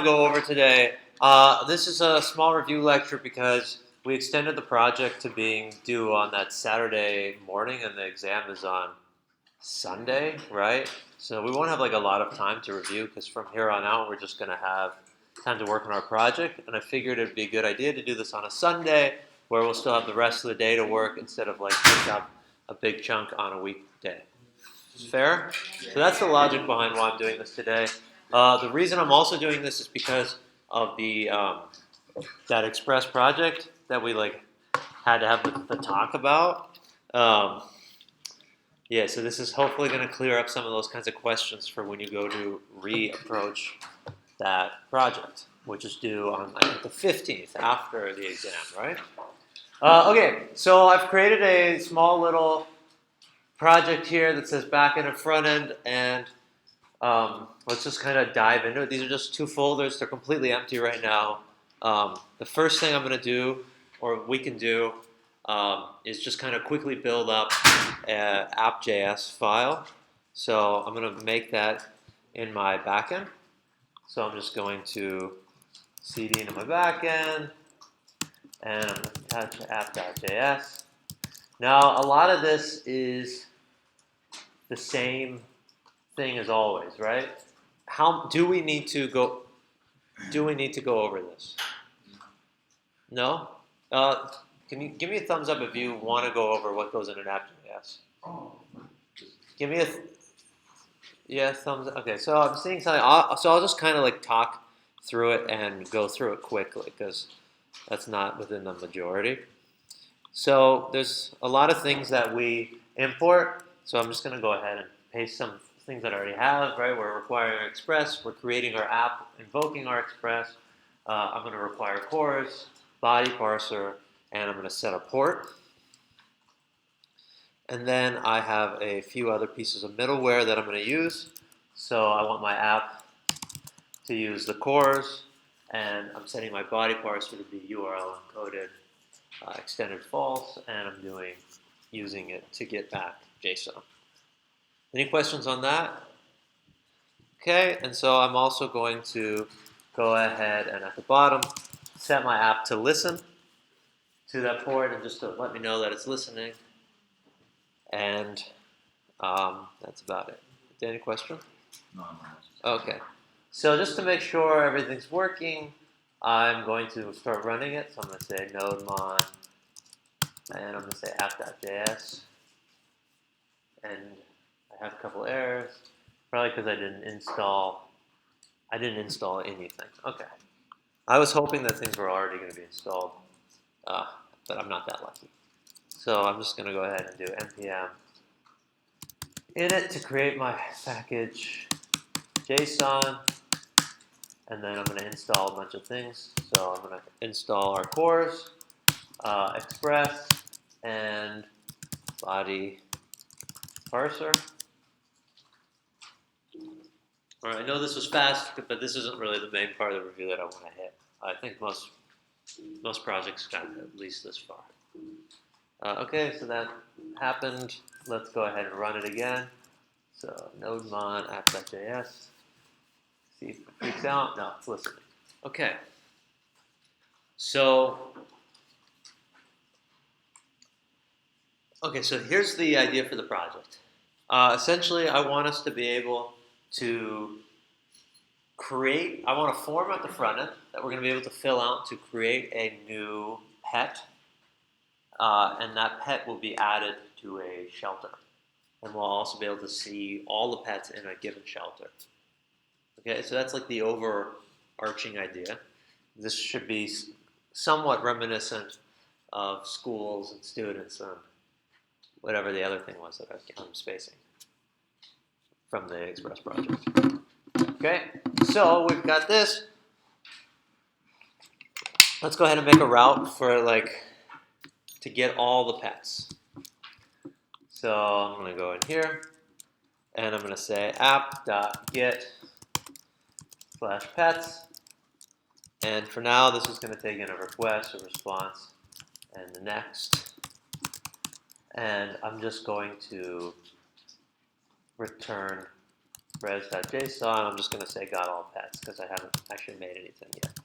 Go over today. This is a small review lecture because we extended the project to being due on that Saturday morning, and the exam is on Sunday, right? So we won't have like a lot of time to review because from here on out we're just going to have time to work on our project. And I figured it'd be a good idea to do this on a Sunday where we'll still have the rest of the day to work instead of like pick up a big chunk on a weekday. Fair? So that's the logic behind why I'm doing this today. The reason I'm also doing this is because of the that Express project that we had to have the talk about. Yeah, so this is hopefully going to clear up some of those kinds of questions for when you go to reapproach that project, which is due on I think the 15th after the exam, right? Okay, so I've created a small little project here that says back end and front end, and let's just kind of dive into it. These are just two folders. They're completely empty right now. The first thing I'm going to do, or we can do, is just kind of quickly build up an app.js file. So I'm going to make that in my backend. So I'm just going to cd into my backend, and I'm going to attach app.js. Now, a lot of this is the same thing as always, right? How do we need to go? Do we need to go over this? No. Can you give me a thumbs up if you want to go over what goes in an app.js? Give me a thumbs up. Okay, so I'm seeing something. So I'll just kind of like talk through it and go through it quickly because that's not within the majority. So there's a lot of things that we import. So I'm just going to go ahead and paste some things that I already have, right? We're requiring Express. We're creating our app, invoking our Express. I'm going to require cores, body parser, and I'm going to set a port. And then I have a few other pieces of middleware that I'm going to use. So I want my app to use the cores, and I'm setting my body parser to be URL encoded extended false, and I'm using it to get back JSON. Any questions on that? Okay, and so I'm also going to go ahead and at the bottom set my app to listen to that port and just to let me know that it's listening. And that's about it. Any question? No. Okay, so just to make sure everything's working, I'm going to start running it. So I'm going to say node-mon, and I'm going to say app.js. And I have a couple errors, probably because I didn't install anything. Okay. I was hoping that things were already going to be installed, but I'm not that lucky. So I'm just going to go ahead and do npm init to create my package JSON, and then I'm going to install a bunch of things. So I'm going to install our cores, Express, and body parser. All right, I know this was fast, but this isn't really the main part of the review that I want to hit. I think most projects got at least this far. Okay, so that happened. Let's go ahead and run it again. So node-mon app.js. See if it freaks out. No, it's listening. Okay. So here's the idea for the project. Essentially, I want us to be able to I want a form at the front end that we're going to be able to fill out to create a new pet. And that pet will be added to a shelter. And we'll also be able to see all the pets in a given shelter. Okay, so that's like the overarching idea. This should be somewhat reminiscent of schools and students and whatever the other thing was that I'm spacing from the Express project. Okay, so we've got this. Let's go ahead and make a route for to get all the pets. So I'm going to go in here, and I'm going to say app.get/pets. And for now, this is going to take in a request, a response, and the next. And I'm just going to return res.json. I'm just going to say got all pets because I haven't actually made anything yet.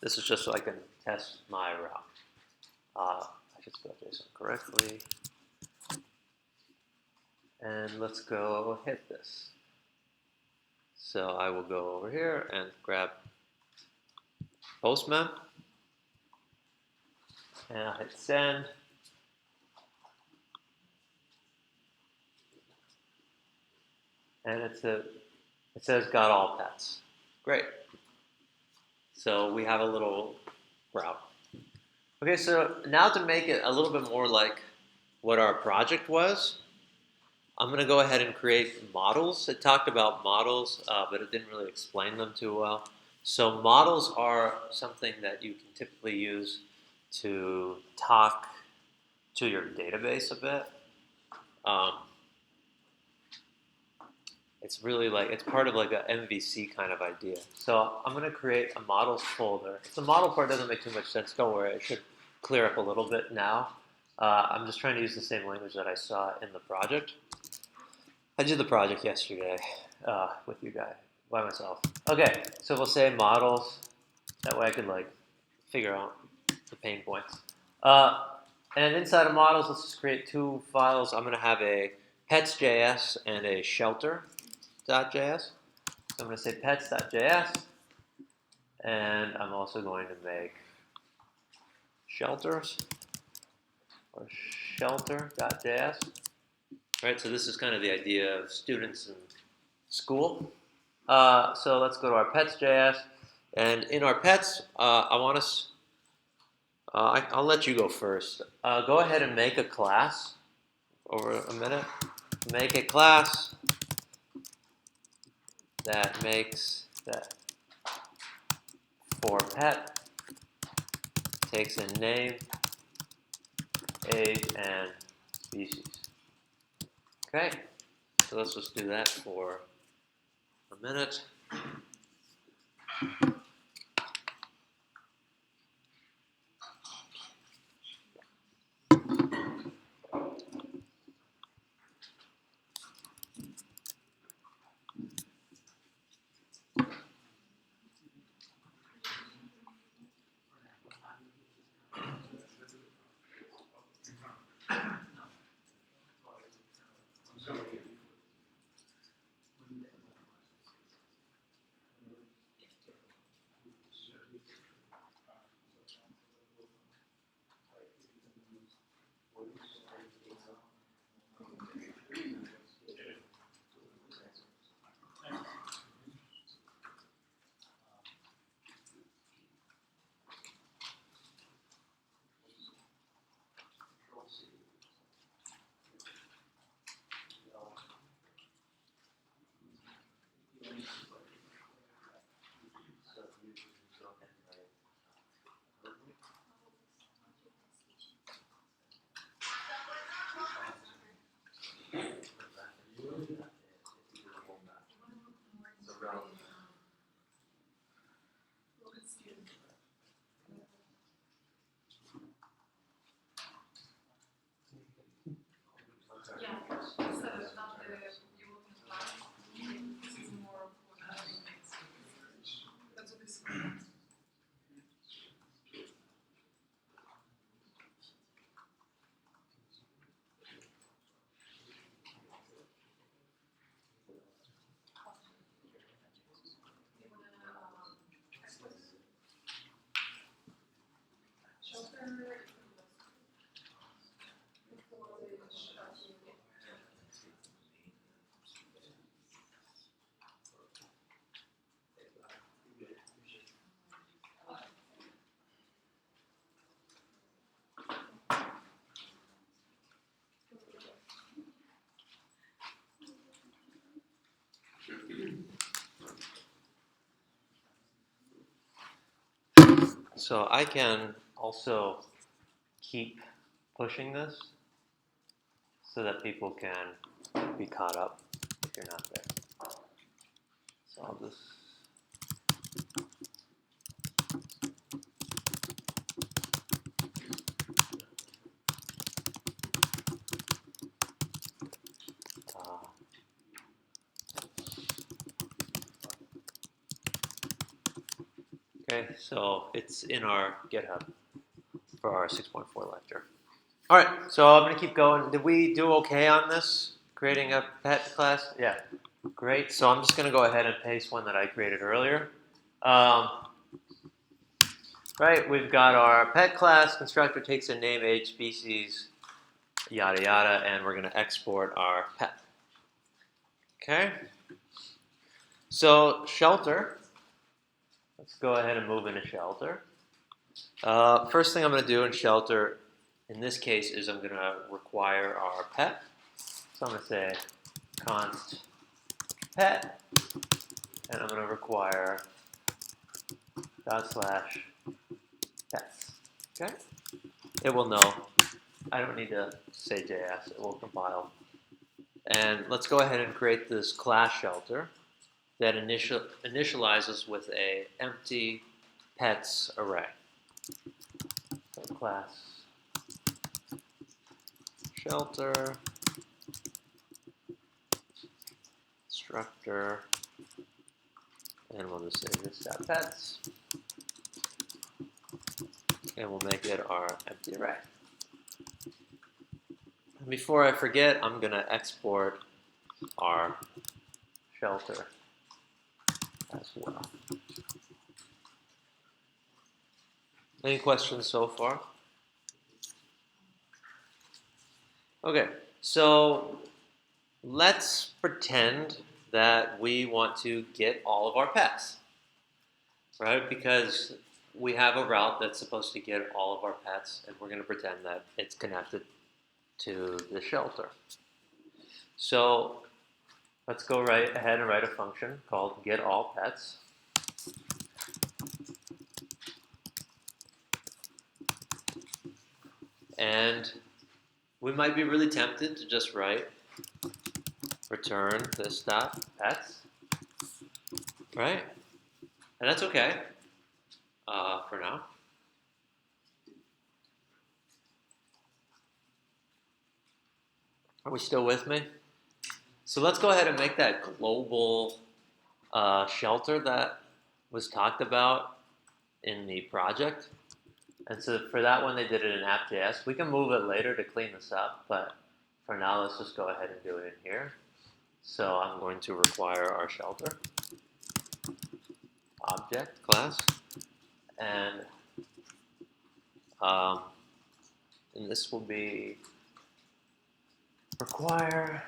This is just so I can test my route. I should spell JSON correctly. And let's go hit this. So I will go over here and grab Postman. And I'll hit send. And it says got all pets. Great. So we have a little route. Okay, so now to make it a little bit more like what our project was, I'm going to go ahead and create models. It talked about models, but it didn't really explain them too well. So models are something that you can typically use to talk to your database a bit. It's really like, it's part of like a MVC kind of idea. So I'm going to create a models folder. If the model part doesn't make too much sense, don't worry. It should clear up a little bit now. I'm just trying to use the same language that I saw in the project. I did the project yesterday with you guys, by myself. Okay, so we'll say models. That way I could like figure out the pain points. And inside of models, let's just create two files. I'm going to have a pets.js and a shelter.js. So I'm going to say pets.js, and I'm also going to make shelters or shelter.js. Right, so this is kind of the idea of students in school. So let's go to our pets.js, and in our pets, I want us. I'll let you go first. Go ahead and make a class over a minute. Make a class that makes that for pet takes a name, age, and species. Okay, so let's just do that for a minute. So I can also keep pushing this so that people can be caught up if you're not there. So I'll just Okay, so it's in our GitHub for our 6.4 lecture. All right, so I'm gonna keep going. Did we do okay on this? Creating a pet class? Yeah, great. So I'm just gonna go ahead and paste one that I created earlier. Right, we've got our pet class. Constructor takes a name, age, species, yada yada, and we're gonna export our pet. Okay. So shelter. Let's go ahead and move into shelter. First thing I'm going to do in shelter, in this case, is I'm going to require our pet. So I'm going to say const pet, and I'm going to require /pets. Okay? It will know. I don't need to say JS. It will compile. And let's go ahead and create this class shelter that initializes with a empty pets array. So class shelter constructor, and we'll just say this.pets, and we'll make it our empty array. And before I forget, I'm going to export our shelter as well. Any questions so far? Okay, so let's pretend that we want to get all of our pets, right? Because we have a route that's supposed to get all of our pets, and we're going to pretend that it's connected to the shelter. So let's go right ahead and write a function called getAllPets. And we might be really tempted to just write return this.pets, right? And that's okay for now. Are we still with me? So let's go ahead and make that global shelter that was talked about in the project. And so for that one, they did it in app.js. We can move it later to clean this up, but for now, let's just go ahead and do it in here. So I'm going to require our shelter object class, and this will be require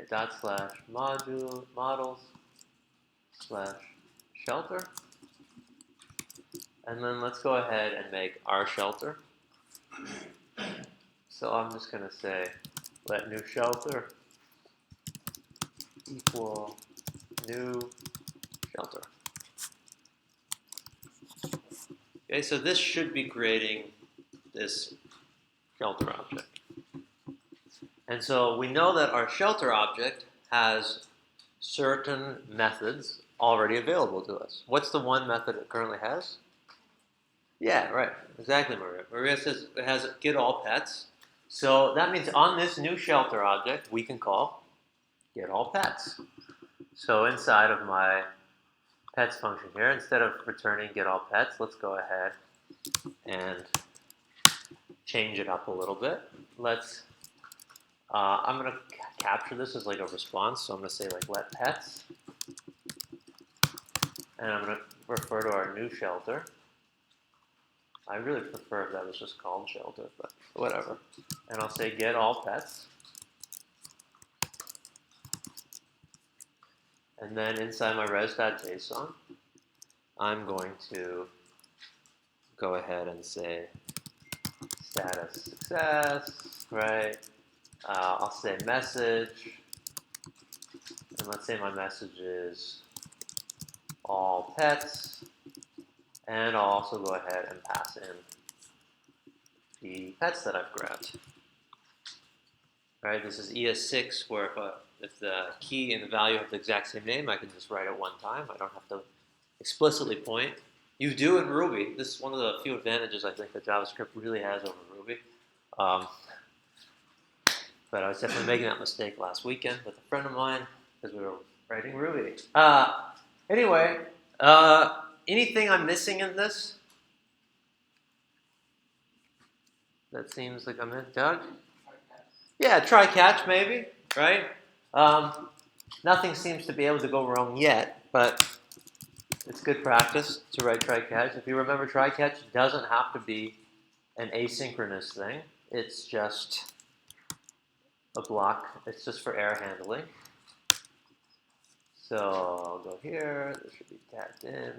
dot/models/shelter, and then let's go ahead and make our shelter. So I'm just going to say let new shelter equal new shelter. Okay, so this should be creating this shelter object. And so we know that our shelter object has certain methods already available to us. What's the one method it currently has? Yeah, right. Exactly, Maria. Maria says it has getAllPets. So that means on this new shelter object, we can call getAllPets. So inside of my pets function here, instead of returning getAllPets, let's go ahead and change it up a little bit. I'm going to capture this as like a response. So I'm going to say like let pets, and I'm going to refer to our new shelter. I really prefer if that was just called shelter, but whatever. And I'll say getAllPets. And then inside my res.json, I'm going to go ahead and say status success, right? I'll say message, and let's say my message is all pets, and I'll also go ahead and pass in the pets that I've grabbed. Right, this is ES6, where if the key and the value have the exact same name, I can just write it one time. I don't have to explicitly point. You do in Ruby. This is one of the few advantages I think that JavaScript really has over Ruby. But I was definitely making that mistake last weekend with a friend of mine because we were writing Ruby. Anyway, anything I'm missing in this? That seems like I'm in. Doug? Yeah, try catch maybe, right? Nothing seems to be able to go wrong yet, but it's good practice to write try catch. If you remember, try catch doesn't have to be an asynchronous thing. It's just a block. It's just for error handling. So I'll go here. This should be tagged in.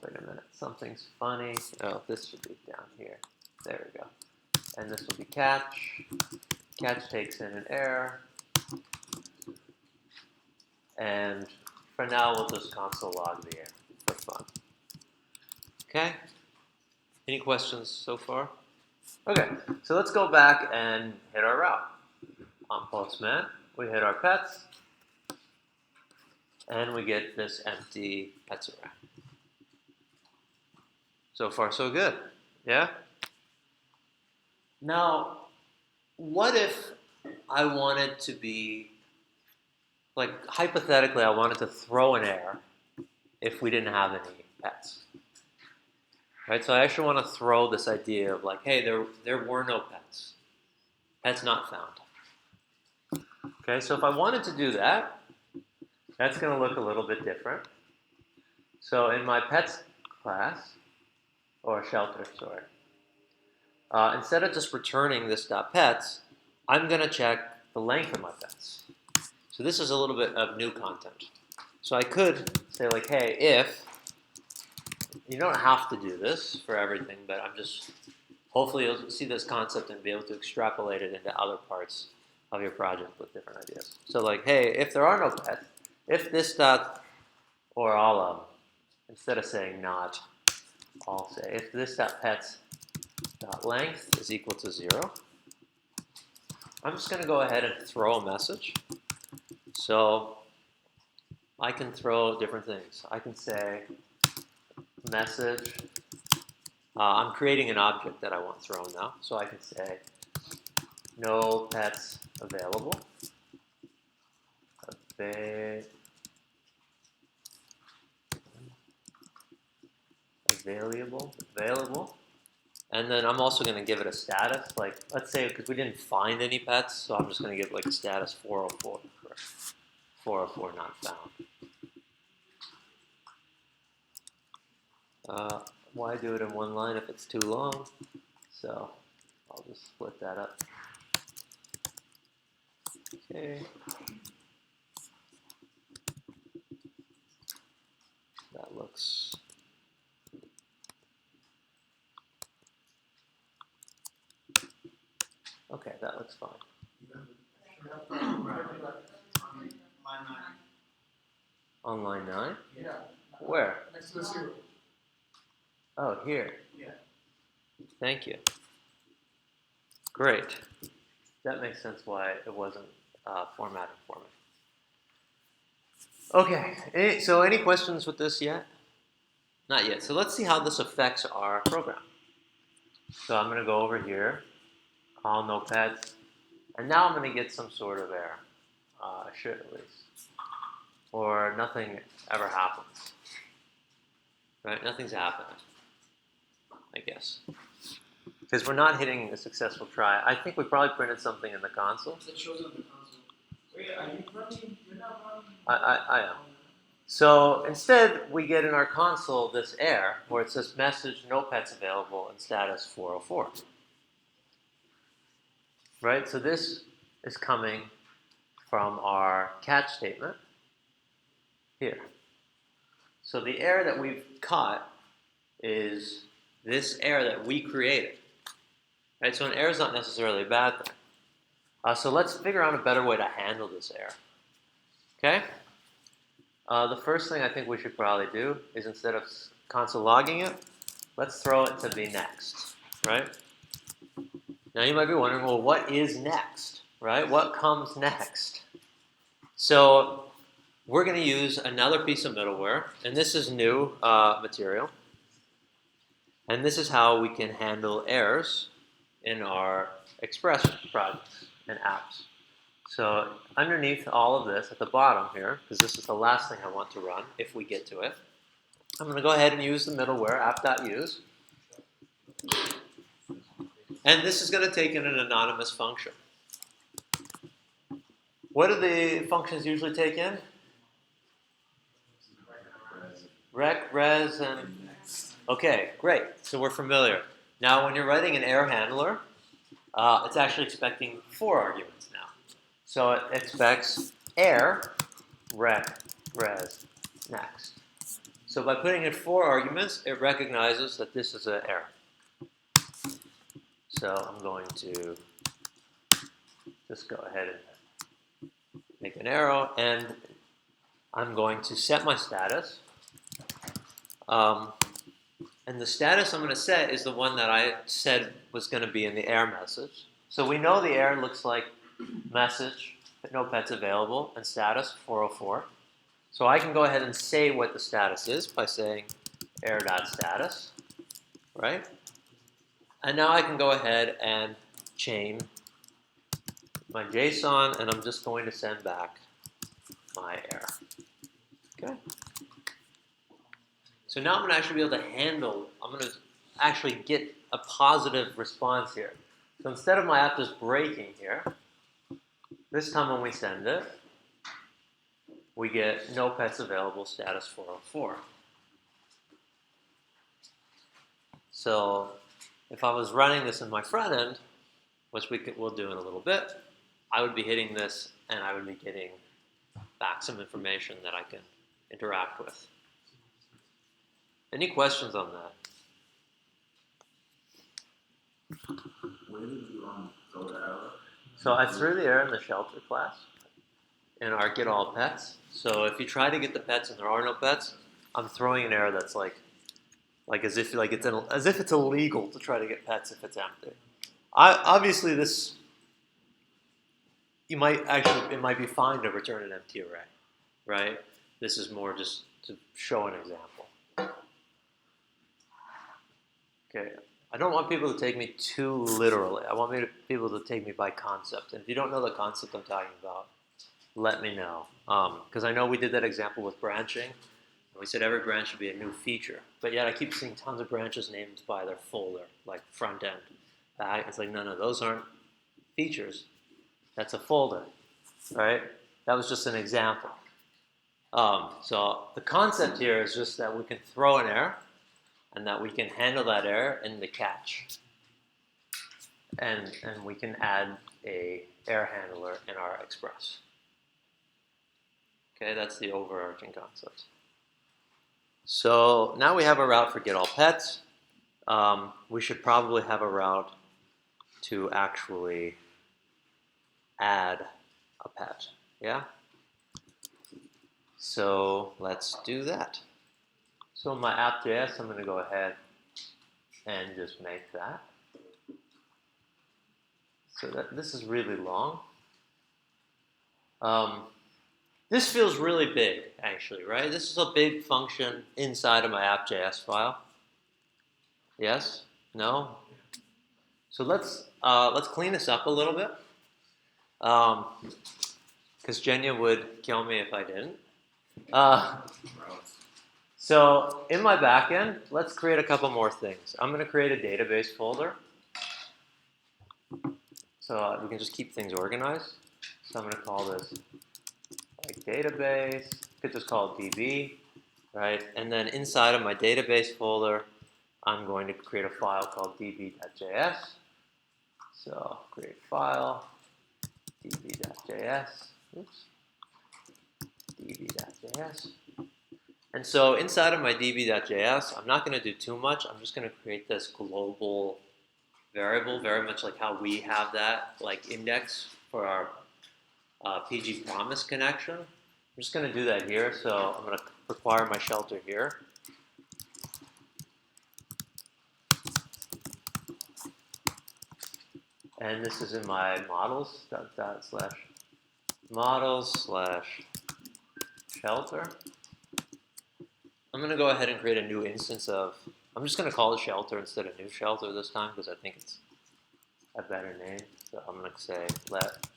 Wait a minute. Something's funny. Oh, this should be down here. There we go. And this will be catch. Catch takes in an error. And for now, we'll just console log the error for fun. Okay? Any questions so far? Okay, so let's go back and hit our route. On Postman, we hit our pets, and we get this empty pets array. So far, so good. Yeah? Now, what if I wanted to be, like, hypothetically, I wanted to throw an error if we didn't have any pets. Right, so I actually want to throw this idea of like, hey, there were no pets. Pets not found. Okay, so if I wanted to do that, that's going to look a little bit different. So in my pets class, or shelter, sorry, instead of just returning this .pets, I'm going to check the length of my pets. So this is a little bit of new content. So I could say like, hey, if, you don't have to do this for everything, but I'm just, hopefully you'll see this concept and be able to extrapolate it into other parts of your project with different ideas. So like, hey, if there are no pets, if this dot, or I'll, instead of saying not, I'll say if this dot pets dot length is equal to 0, I'm just going to go ahead and throw a message. So I can throw different things. I can say message. I'm creating an object that I want thrown now, so I can say no pets available. Available. And then I'm also going to give it a status. Like, let's say, because we didn't find any pets, so I'm just going to give like a status 404 for 404 not found. Why do it in one line if it's too long? So I'll just split that up. Okay. That looks. Okay, that looks fine. On line 9? Yeah. Where? Next to the 0. Oh, here. Yeah. Thank you. Great. That makes sense why it wasn't formatted for me. Okay, so any questions with this yet? Not yet. So let's see how this affects our program. So I'm going to go over here, call no pets, and now I'm going to get some sort of error. I should at least. Or nothing ever happens. Right? Nothing's happening, I guess. Because we're not hitting a successful try. I think we probably printed something in the console. It shows on the console. Wait, are you running? You're not running? I am. So instead, we get in our console this error where it says message no pets available and status 404. Right? So this is coming from our catch statement here. So the error that we've caught is this error that we created. Right? So an error is not necessarily a bad thing. So let's figure out a better way to handle this error. Okay? The first thing I think we should probably do is instead of console logging it, let's throw it to be next. Right? Now you might be wondering, well, what is next? Right? What comes next? So we're going to use another piece of middleware, and this is new material. And this is how we can handle errors in our Express projects and apps. So underneath all of this, at the bottom here, because this is the last thing I want to run if we get to it, I'm going to go ahead and use the middleware app.use. And this is going to take in an anonymous function. What do the functions usually take in? Rec, res, and... Okay, great. So we're familiar. Now when you're writing an error handler, it's actually expecting 4 arguments now. So it expects err, rec, res, next. So by putting in 4 arguments, it recognizes that this is an error. So I'm going to just go ahead and make an arrow, and I'm going to set my status. And the status I'm going to set is the one that I said was going to be in the error message. So we know the error looks like message, no pets available, and status 404. So I can go ahead and say what the status is by saying error.status, right? And now I can go ahead and chain my JSON, and I'm just going to send back my error. Okay. So now I'm going to actually be able to handle, I'm going to actually get a positive response here. So instead of my app just breaking here, this time when we send it, we get no pets available, status 404. So if I was running this in my front end, which we'll do in a little bit, I would be hitting this and I would be getting back some information that I can interact with. Any questions on that? Where did you throw the arrow? So I threw the error in the shelter class in our get all pets. So if you try to get the pets and there are no pets, I'm throwing an error that's like as if it's illegal to try to get pets if it's empty. Obviously this it might be fine to return an empty array, right? This is more just to show an example. Okay, I don't want people to take me too literally. I want people to take me by concept. And if you don't know the concept I'm talking about, let me know. Because I know we did that example with branching. And we said every branch should be a new feature. But yet I keep seeing tons of branches named by their folder, like front end. It's like, no, those aren't features. That's a folder, right? That was just an example. So the concept here is just that we can throw an error, and that we can handle that error in the catch. And we can add a error handler in our Express. Okay, that's the overarching concept. So now we have a route for get all pets. We should probably have a route to actually add a pet, yeah? So let's do that. So in my app.js, I'm going to go ahead and just make that. So this is really long. This feels really big, actually, right? This is a big function inside of my app.js file. Yes? No? So let's clean this up a little bit. Because Jenya would kill me if I didn't. So in my backend, let's create a couple more things. I'm going to create a database folder. So we can just keep things organized. So I'm going to call this like database. Could just call it DB, right? And then inside of my database folder, I'm going to create a file called db.js. So create file, db.js. Oops. db.js. And so inside of my db.js, I'm not going to do too much. I'm just going to create this global variable, very much like how we have that like index for our PG promise connection. I'm just going to do that here. So I'm going to require my shelter here. And this is in my models, models/shelter. I'm going to go ahead and create a new instance of, I'm just going to call it shelter instead of new shelter this time because I think it's a better name. So I'm going to say let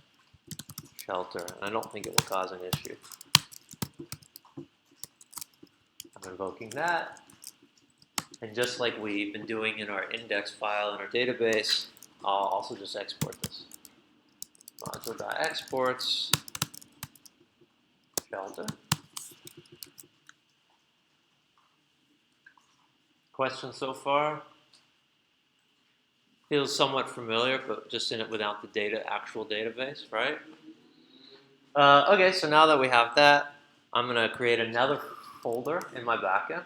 shelter, and I don't think it will cause an issue. I'm invoking that. And just like we've been doing in our index file in our database, I'll also just export this. Module.exports shelter. Questions so far? Feels somewhat familiar, but just in it without the actual database, right? Okay, so now that we have that, I'm going to create another folder in my backend,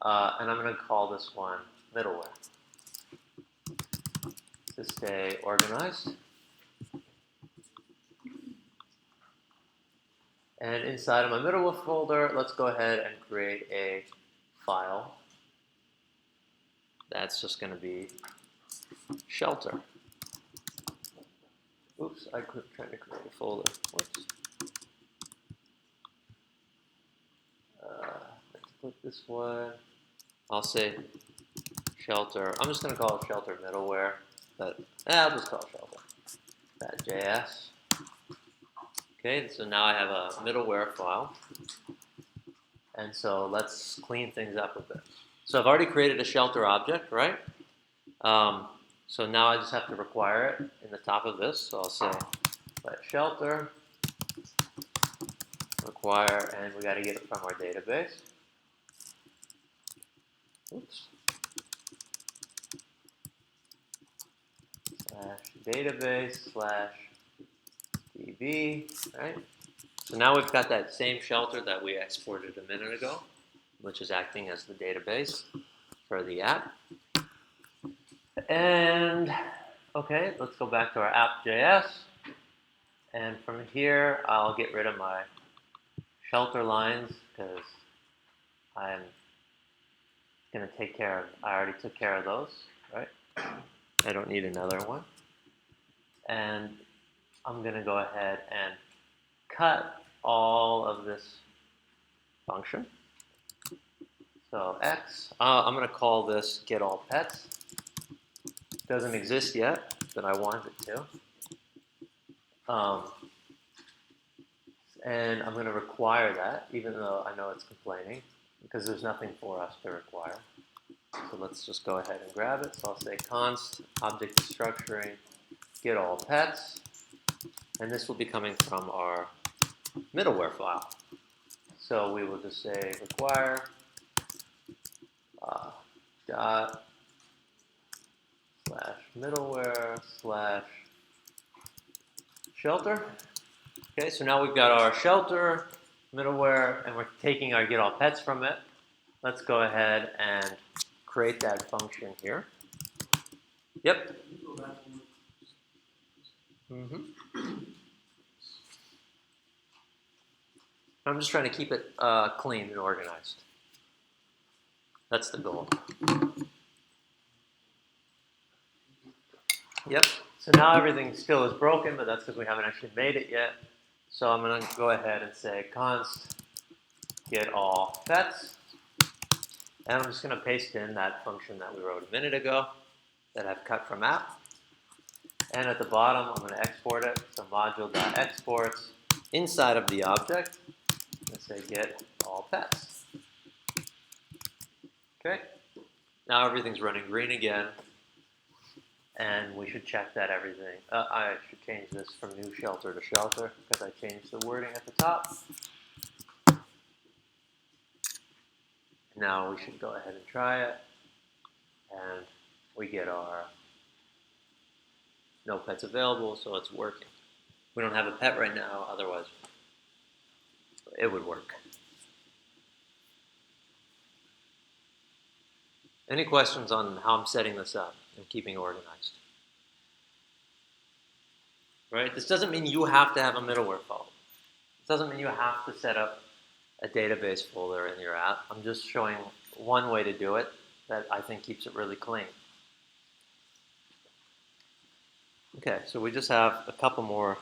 and I'm going to call this one middleware to stay organized. And inside of my middleware folder, let's go ahead and create a file that's just going to be shelter. Oops, I quit trying to create a folder. Whoops. Let's click this one. I'll say shelter. I'm just going to call it shelter middleware, but I'll just call it shelter.js. Okay, so now I have a middleware file. And so let's clean things up a bit. So I've already created a shelter object, right? So now I just have to require it in the top of this. So I'll say let shelter require, and we got to get it from our database. Oops. /database/db, right? So now we've got that same shelter that we exported a minute ago, which is acting as the database for the app. And okay, let's go back to our app.js. And from here, I'll get rid of my shelter lines because I'm going to take care of, I already took care of those, right? I don't need another one. And I'm going to go ahead and cut all of this function. So X, I'm going to call this get all pets. Doesn't exist yet, but I want it to. And I'm going to require that, even though I know it's complaining, because there's nothing for us to require. So let's just go ahead and grab it. So I'll say const object destructuring get all pets, and this will be coming from our middleware file. So we will just say require dot /middleware /shelter. Okay, so now we've got our shelter middleware, and we're taking our get all pets from it. Let's go ahead and create that function here. Yep. I'm just trying to keep it clean and organized. That's the goal. Yep. So now everything still is broken, but that's because we haven't actually made it yet. So I'm going to go ahead and say const get all pets. And I'm just going to paste in that function that we wrote a minute ago that I've cut from app. And at the bottom, I'm going to export it. So module.exports inside of the object. Let's say get all pets. Okay. Now everything's running green again. And we should check that everything. I should change this from new shelter to shelter because I changed the wording at the top. Now we should go ahead and try it. And we get our no pets available, so it's working. We don't have a pet right now, otherwise it would work. Any questions on how I'm setting this up and keeping organized? Right? This doesn't mean you have to have a middleware folder. This doesn't mean you have to set up a database folder in your app. I'm just showing one way to do it that I think keeps it really clean. Okay, so we just have a couple more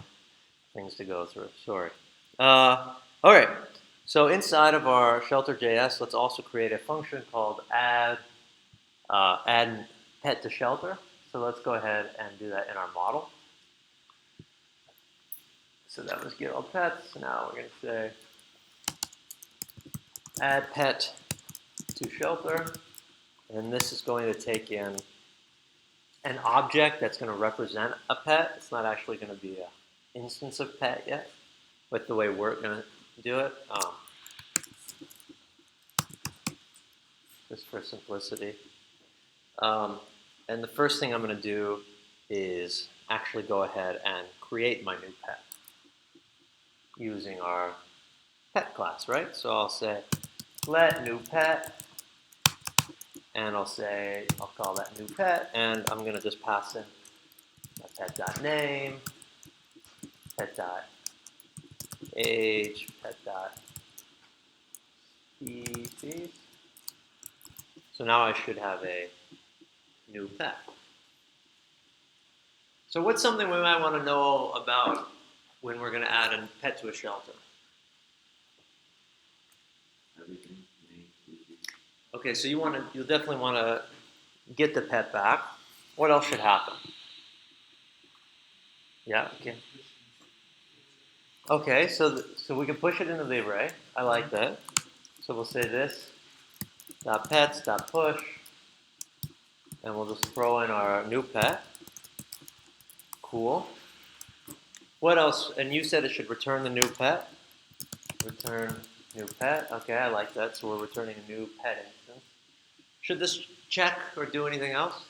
things to go through. Sorry. All right. So inside of our shelter.js, let's also create a function called add pet to shelter. So let's go ahead and do that in our model. So that was get all pets. Now we're going to say add pet to shelter. And this is going to take in an object that's going to represent a pet. It's not actually going to be an instance of pet yet, with the way we're going to do it. Just for simplicity. And the first thing I'm going to do is actually go ahead and create my new pet using our pet class, right? So I'll say let new pet, and I'll call that new pet, and I'm going to just pass in my pet.name, pet.age, pet.species. So now I should have a new pet. So what's something we might want to know about when we're going to add a pet to a shelter? Everything. Okay, so you'll definitely want to get the pet back. What else should happen? Yeah, okay. Okay, so we can push it into the array. I like that. So we'll say this dot pets dot push, and we'll just throw in our new pet. Cool. What else? And you said it should return the new pet. Return new pet. Okay, I like that. So we're returning a new pet instance. Should this check or do anything else?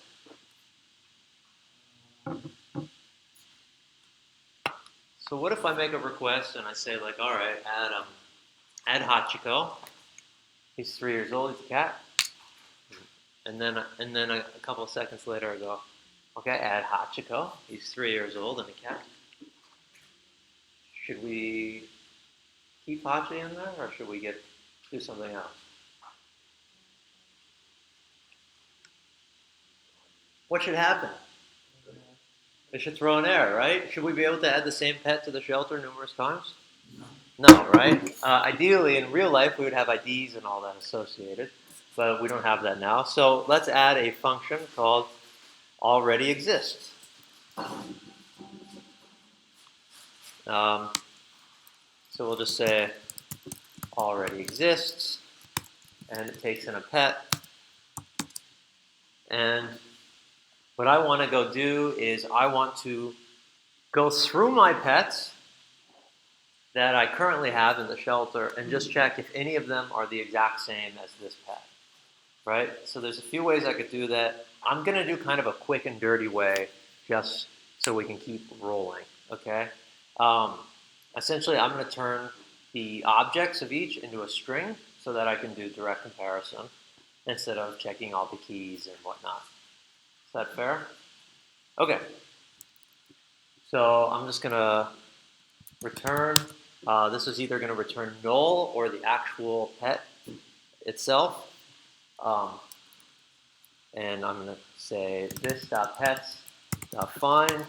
So what if I make a request and I say like, all right, add Hachiko. He's 3 years old. He's a cat. And then a couple of seconds later I go, okay, add Hachiko. He's 3 years old and a cat. Should we keep Hachi in there, or should we do something else? What should happen? It should throw an error, right? Should we be able to add the same pet to the shelter numerous times? No, right? Ideally, in real life, we would have IDs and all that associated, but we don't have that now. So let's add a function called already exists. So we'll just say already exists, and it takes in a pet. And what I want to go do is I want to go through my pets that I currently have in the shelter and just check if any of them are the exact same as this pet, right? So there's a few ways I could do that. I'm going to do kind of a quick and dirty way just so we can keep rolling, okay? Essentially, I'm going to turn the objects of each into a string so that I can do direct comparison instead of checking all the keys and whatnot. Is that fair? Okay. So I'm just going to return. This is either going to return null or the actual pet itself. And I'm going to say this.pets.find,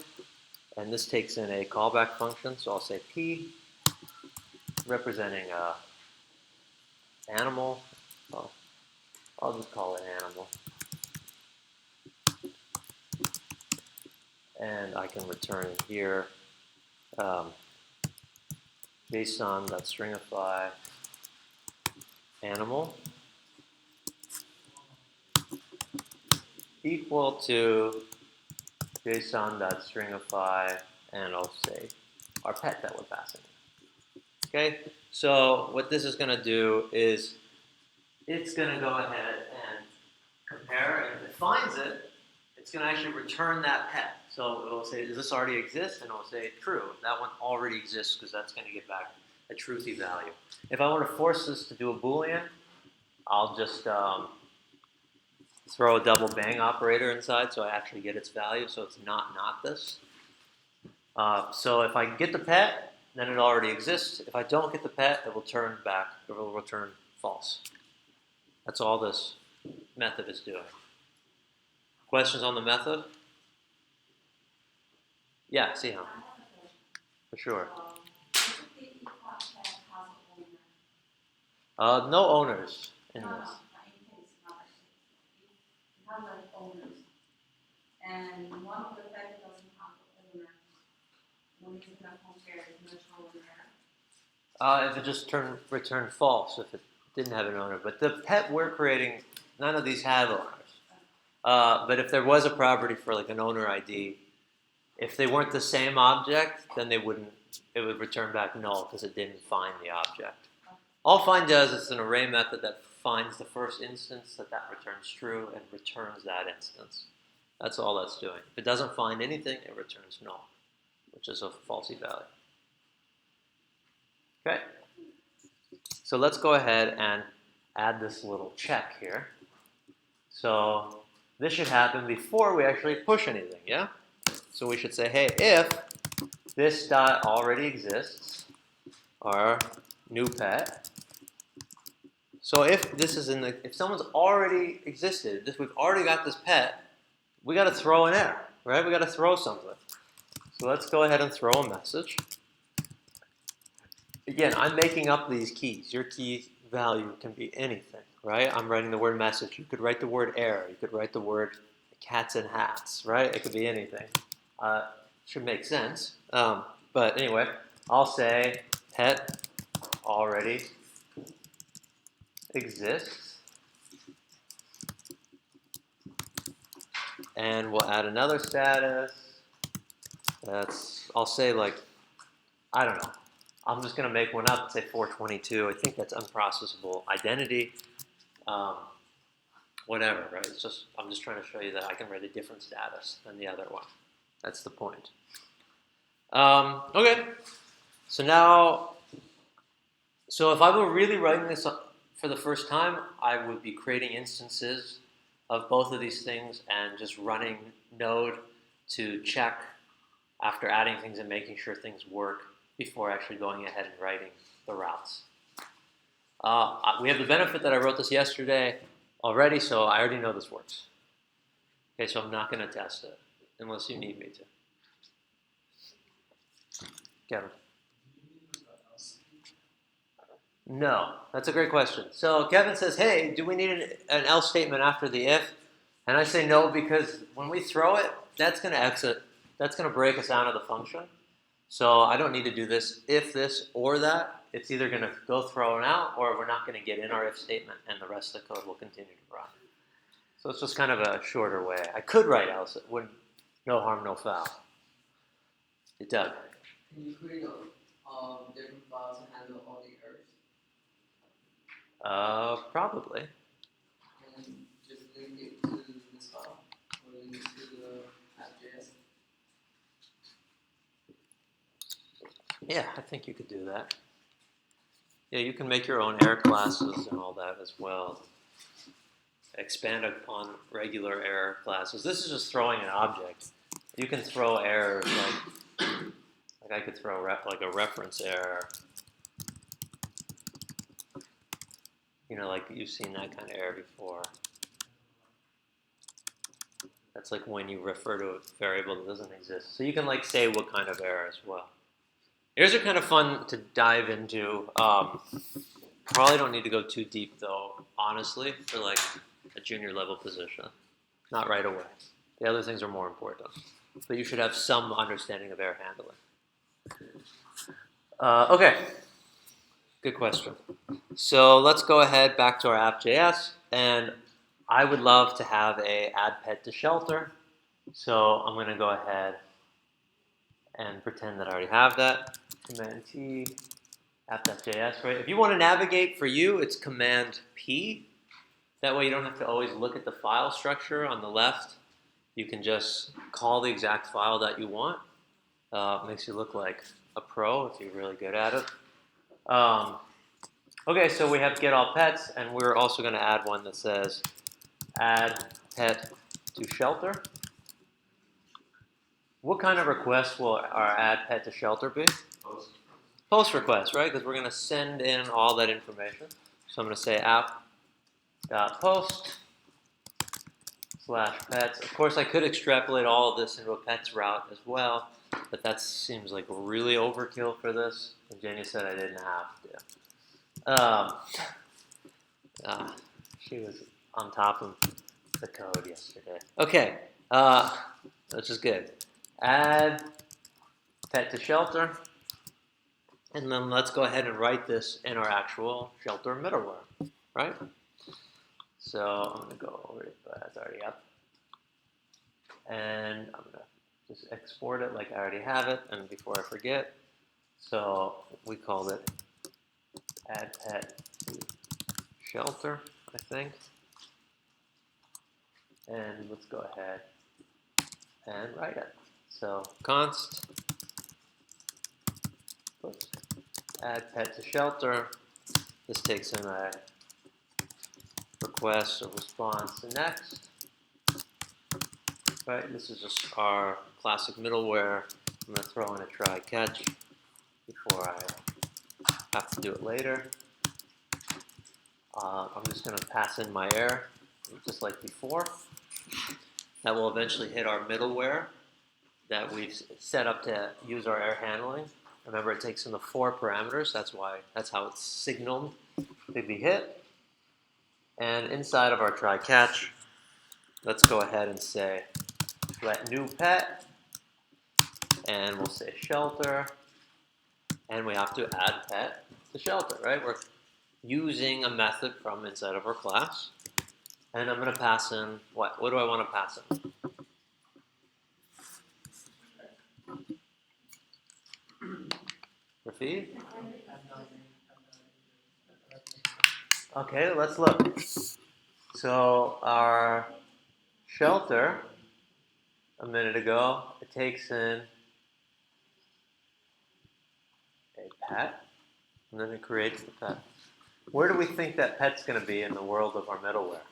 and this takes in a callback function. So I'll say p representing animal. Well, I'll just call it animal. And I can return here JSON.stringify animal equal to JSON.stringify, and I'll say our pet that we're passing. Okay, so what this is going to do is it's going to go ahead and compare, and if it finds it, it's going to actually return that pet. So it will say, does this already exist? And it will say, true. That one already exists because that's going to get back a truthy value. If I want to force this to do a Boolean, I'll just throw a double bang operator inside so I actually get its value, so it's not this. So if I get the pet, then it already exists. If I don't get the pet, it will return false. That's all this method is doing. Questions on the method? Yeah, see how. For sure. No owners in this. and one of the pet doesn't have the owner. When it's in that compare, it's not showing there. If it just returned false, if it didn't have an owner. But the pet we're creating, none of these have owners. But if there was a property for like an owner ID, if they weren't the same object, then they wouldn't. It would return back null because it didn't find the object. All find does is an array method that finds the first instance that returns true and returns that instance. That's all that's doing. If it doesn't find anything, it returns null, which is a falsy value. Okay. So let's go ahead and add this little check here. So this should happen before we actually push anything, yeah? So we should say, hey, if this dot already exists, our new pet. So if this is if someone's already existed, we've already got this pet, we got to throw an error, right? We got to throw something. So let's go ahead and throw a message. Again, I'm making up these keys. Your key value can be anything, right? I'm writing the word message. You could write the word error. You could write the word cats and hats, right? It could be anything. Should make sense. But anyway, I'll say pet already exists. And we'll add another status. I'll say like, I don't know. I'm just going to make one up, say 422. I think that's unprocessable identity. Whatever, right? It's just, I'm just trying to show you that I can write a different status than the other one. That's the point. Okay. So now, if I were really writing this for the first time, I would be creating instances of both of these things and just running node to check after adding things and making sure things work before actually going ahead and writing the routes. We have the benefit that I wrote this yesterday already, so I already know this works. Okay, so I'm not going to test it unless you need me to. Kevin? No, that's a great question. So Kevin says, hey, do we need an else statement after the if? And I say no, because when we throw it, that's going to exit. That's going to break us out of the function. So I don't need to do this if this or that. It's either going to go thrown out or we're not going to get in our if statement and the rest of the code will continue to run. So it's just kind of a shorter way. I could write else. It wouldn't, no harm, no foul. It does. Can you create different files to handle all the errors? Probably. And just link it to this file or link it to the app.js? Yeah, I think you could do that. Yeah, you can make your own error classes and all that as well. Expand upon regular error classes. This is just throwing an object. You can throw errors like I could throw like a reference error. You know, like you've seen that kind of error before. That's like when you refer to a variable that doesn't exist. So you can like say what kind of error as well. Errors are kind of fun to dive into. Probably don't need to go too deep though, honestly, for like a junior level position. Not right away. The other things are more important. But you should have some understanding of error handling. Okay, good question. So let's go ahead back to our app.js, and I would love to have a add pet to shelter. So I'm going to go ahead and pretend that I already have that. Command T, app.js, right? If you want to navigate, for you, it's Command P. That way you don't have to always look at the file structure on the left. You can just call the exact file that you want. Makes you look like a pro if you're really good at it. Okay, so we have get all pets, and we're also going to add one that says add pet to shelter. What kind of request will our add pet to shelter be? Post request, right? Because we're going to send in all that information. So I'm going to say app.post/pets. Of course, I could extrapolate all of this into a pets route as well, but that seems like really overkill for this. And Jenny said I didn't have to. She was on top of the code yesterday. Okay, which is good. Add pet to shelter, and then let's go ahead and write this in our actual shelter middleware, right? So I'm going to go over it, but it's already up. And I'm going to just export it like I already have it, and before I forget, so we called it add pet to shelter, I think. And let's go ahead and write it. So const add pet to shelter. This takes in a request, a response, and next. Right, this is just our classic middleware. I'm going to throw in a try catch before I have to do it later. I'm just going to pass in my error, just like before. That will eventually hit our middleware that we've set up to use our error handling. Remember, it takes in the 4 parameters. That's how it's signaled to be hit. And inside of our try catch, let's go ahead and say let new pet, and we'll say shelter, and we have to add pet to shelter, right? We're using a method from inside of our class, and I'm going to pass in what? What do I want to pass in? Rafid? Okay, let's look. So our shelter, a minute ago, it takes in a pet, and then it creates the pet. Where do we think that pet's going to be in the world of our middleware?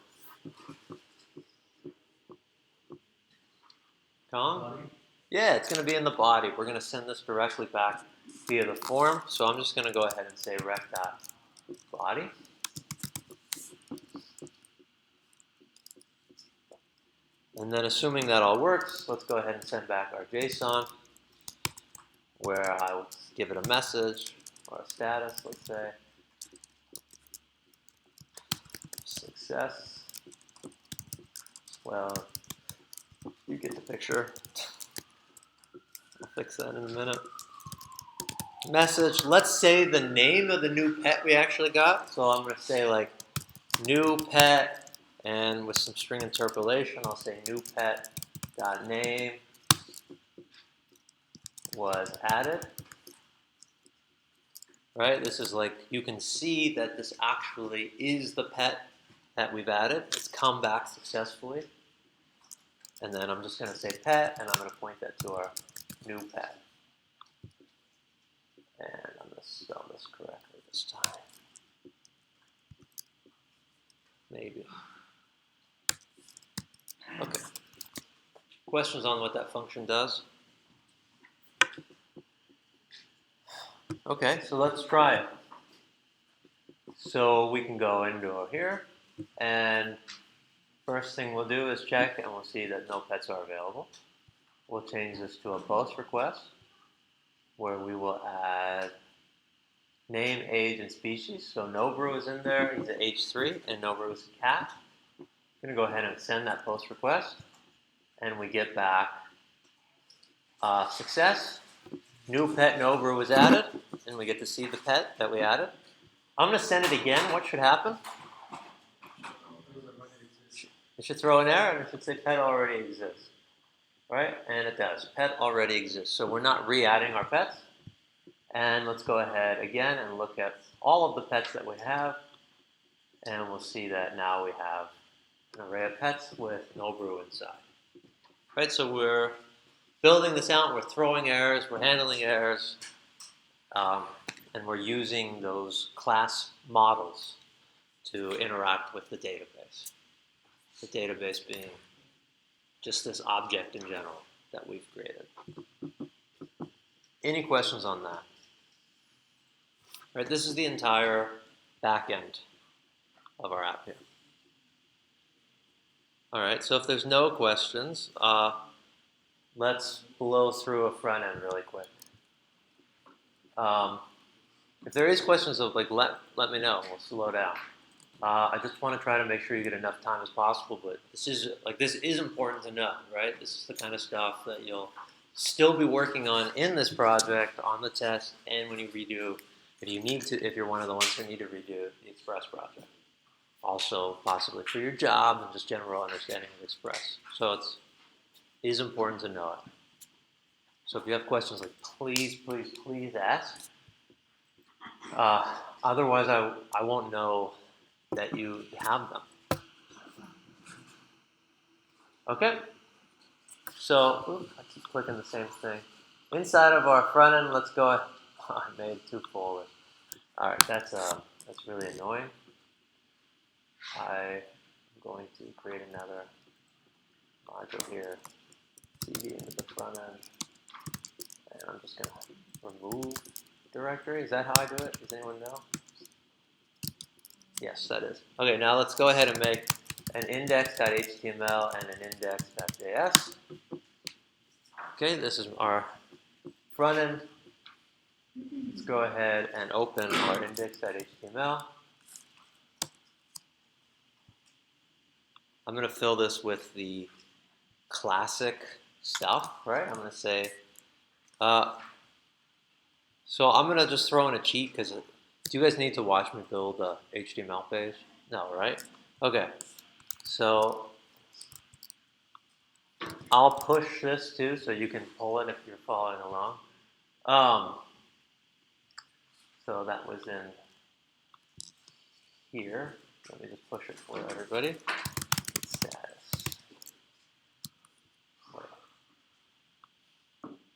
Tom? Yeah, it's going to be in the body. We're going to send this directly back via the form. So I'm just going to go ahead and say rec.body. And then assuming that all works, let's go ahead and send back our JSON, where I will give it a message or a status, let's say. Success. Well, you get the picture. I'll fix that in a minute. Message, let's say the name of the new pet we actually got. So I'm going to say like new pet, and with some string interpolation, I'll say new pet dot name was added. Right? This is like, you can see that this actually is the pet that we've added. It's come back successfully. And then I'm just going to say pet, and I'm going to point that to our new pet. And I'm going to spell this correctly this time. Maybe. Okay. Questions on what that function does? Okay, so let's try it. So we can go into here, and first thing we'll do is check, and we'll see that no pets are available. We'll change this to a post request, where we will add name, age, and species. So Nobru is in there, he's at age 3, and Nobru is a cat. I'm going to go ahead and send that post request, and we get back success. New pet Nobru was added, and we get to see the pet that we added. I'm going to send it again. What should happen? It should throw an error, and it should say pet already exists. Right? And it does. Pet already exists. So we're not re-adding our pets. And let's go ahead again and look at all of the pets that we have. And we'll see that now we have an array of pets with Nobru inside. Right? So we're building this out. We're throwing errors. We're handling errors. And we're using those class models to interact with the database. The database being just this object in general that we've created. Any questions on that? Right, this is the entire back end of our app here. All right, so if there's no questions, let's blow through a front end really quick. If there is questions, of like let me know. We'll slow down. I just want to try to make sure you get enough time as possible, but this is important to know, right? This is the kind of stuff that you'll still be working on in this project, on the test, and when you redo, if you're one of the ones who need to redo the Express project. Also, possibly for your job and just general understanding of Express. So it is important to know it. So if you have questions, like please ask. Otherwise, I won't know that you have them. Okay? So, I keep clicking the same thing. Inside of our front end, let's go. I made two folders. All right, that's really annoying. I'm going to create another module here, cd into the front end, and I'm just going to remove directory. Is that how I do it? Does anyone know? Yes, that is. Okay, now let's go ahead and make an index.html and an index.js. Okay, this is our front end. Let's go ahead and open our index.html. I'm going to fill this with the classic stuff, right? I'm going to say, so I'm going to just throw in a cheat because do you guys need to watch me build a HTML page? No, right? Okay, so I'll push this too so you can pull it if you're following along. So that was in here. Let me just push it for everybody. Status.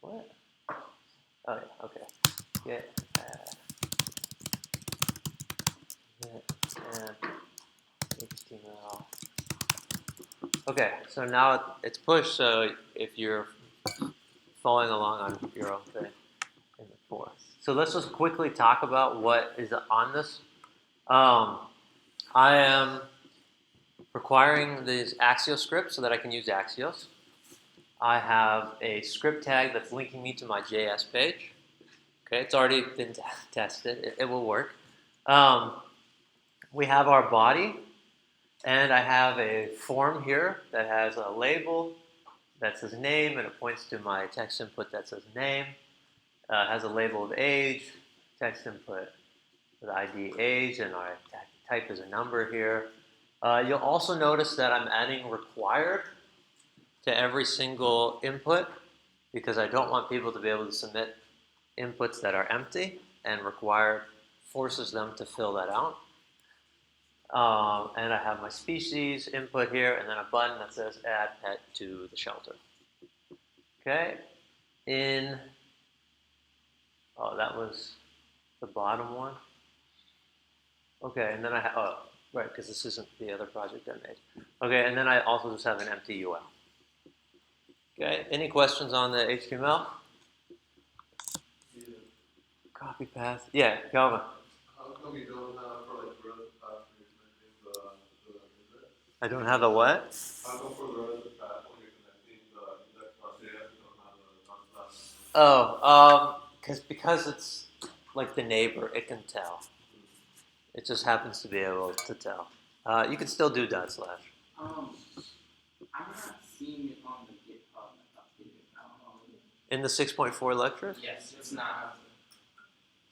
What? Oh, yeah, okay. Get and HTML. Okay, so now it's pushed, so if you're following along on your own thing in the fourth. So let's just quickly talk about what is on this. I am requiring these Axios scripts so that I can use Axios. I have a script tag that's linking me to my JS page. Okay, it's already been tested. It will work. We have our body, and I have a form here that has a label that says name, and it points to my text input that says name. It has a label of age, text input with ID age, and our type is a number here. You'll also notice that I'm adding required to every single input because I don't want people to be able to submit inputs that are empty, and required forces them to fill that out. And I have my species input here, and then a button that says add pet to the shelter. Okay, that was the bottom one. Okay, and then I have, right, because this isn't the other project I made. Okay, and then I also just have an empty UL. Okay, any questions on the HTML? Yeah. Copy path. Yeah, Calvin. How come you don't have for like the rest of the path when you're connecting the index? I don't have the what? How come for the rest of the path when you're connecting the index.js you don't have the class? Oh, because it's like the neighbor, it can tell. It just happens to be able to tell. You can still do /. I'm not seeing it on the GitHub updated. I don't know. In the 6.4 lectures? Yes, it's not.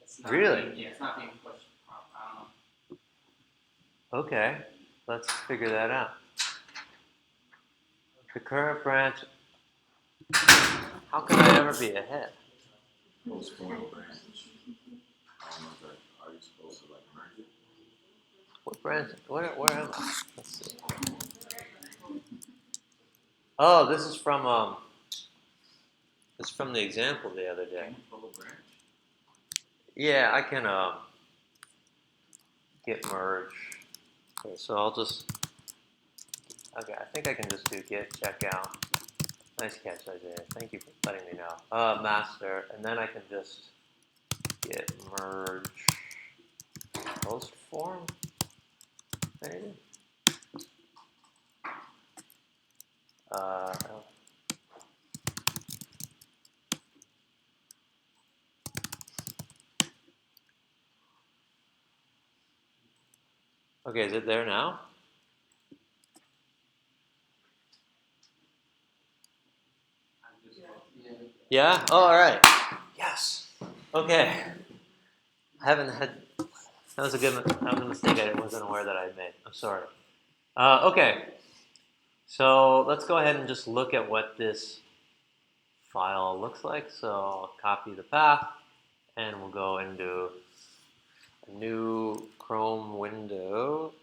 It's not Really? It's not being pushed. I don't know. Okay, let's figure that out. The current branch. How can I ever be ahead? Postpone branch. I don't know if that, are you supposed to like merge it? What branch? Where am I? Let's see. Oh, this is from the example the other day. Can you pull a branch? Yeah, I can git merge. Okay, so I'll just. Okay, I think I can just do git checkout. Nice catch, Isaiah. Thank you for letting me know. Master, and then I can just git merge post form, maybe. Okay, is it there now? Yeah. Yeah? Oh, all right. Yes. Okay. I haven't had. That was a mistake I wasn't aware that I had made. I'm sorry. Okay. So let's go ahead and just look at what this file looks like. So I'll copy the path, and we'll go into a new Chrome window.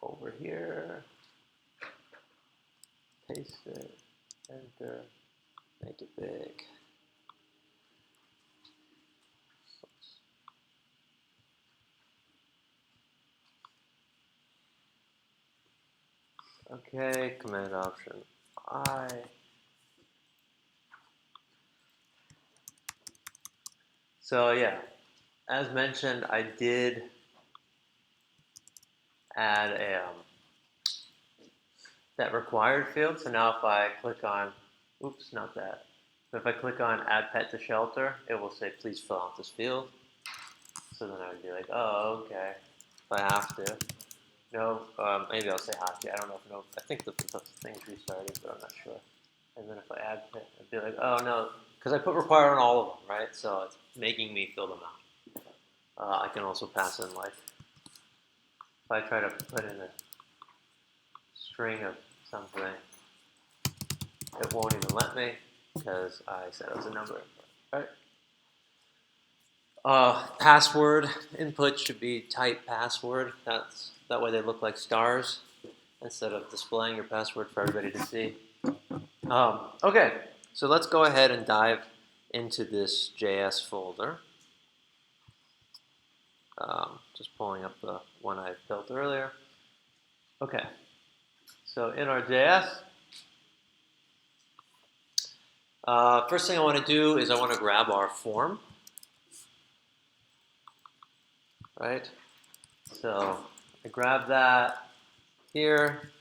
Over here. Paste it. Enter. Make it big. Okay, Command Option I. So yeah, as mentioned, I did add a that required field. So now if I click on, oops, not that. So if I click on Add Pet to Shelter, it will say please fill out this field. So then I would be like, oh, okay. If I have to. No, maybe I'll say have to. I don't know if no. I think the thing's restarting, but I'm not sure. And then if I add pet, I'd be like, oh no, because I put require on all of them, right? So it's making me fill them out. I can also pass in like, if I try to put in a string of something, it won't even let me because I said it was a number, right? Password input should be type password. That way they look like stars instead of displaying your password for everybody to see. Okay, so let's go ahead and dive into this JS folder. Just pulling up the one I built earlier. Okay, so in our JS, first thing I want to do is I want to grab our form, right? So I grab that here,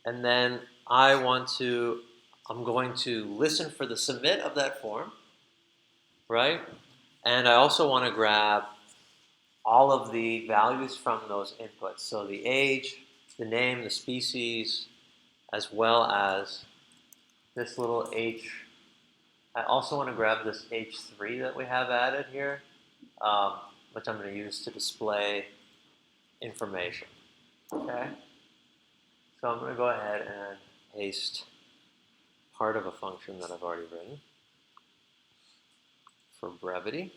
and then I'm going to listen for the submit of that form, right? And I also want to grab all of the values from those inputs. So the age, the name, the species, as well as this little H. I also want to grab this H3 that we have added here, which I'm going to use to display information. Okay? So I'm going to go ahead and paste part of a function that I've already written for brevity.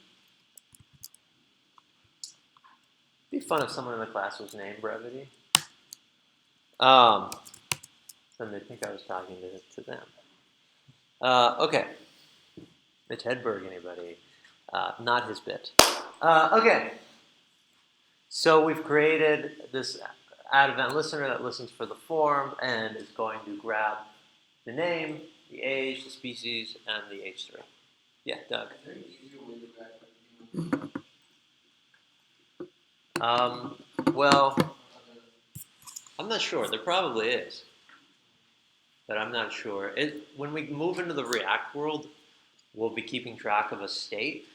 It'd be fun if someone in the class was named Brevity. Then they'd think I was talking to them. Okay. Mitch Hedberg, anybody? Not his bit. Okay. So we've created this add event listener that listens for the form and is going to grab the name, the age, the species, and the H3. Yeah, Doug. Is there an easier way to back Well, I'm not sure. There probably is, but I'm not sure. When we move into the React world, we'll be keeping track of a state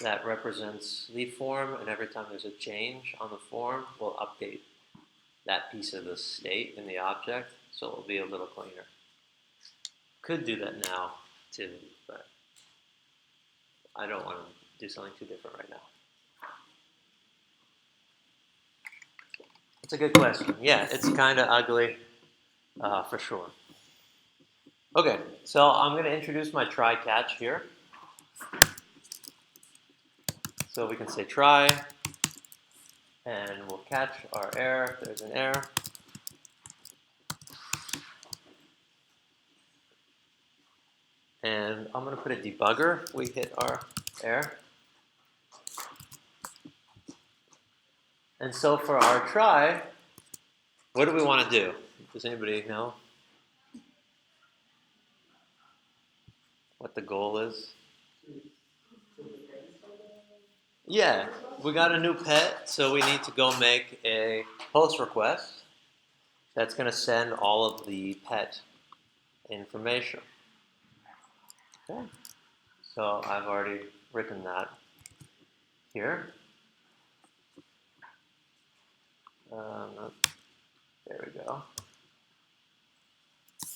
that represents the form, and every time there's a change on the form, we'll update that piece of the state in the object, so it'll be a little cleaner. Could do that now, too, but I don't want to do something too different right now. It's a good question. Yeah, it's kind of ugly, for sure. Okay, so I'm going to introduce my try catch here. So we can say try, and we'll catch our error if there's an error. And I'm going to put a debugger if we hit our error. And so for our try, what do we want to do? Does anybody know what the goal is? Yeah, we got a new pet, so we need to go make a post request that's going to send all of the pet information. Okay, So I've already written that here. There we go.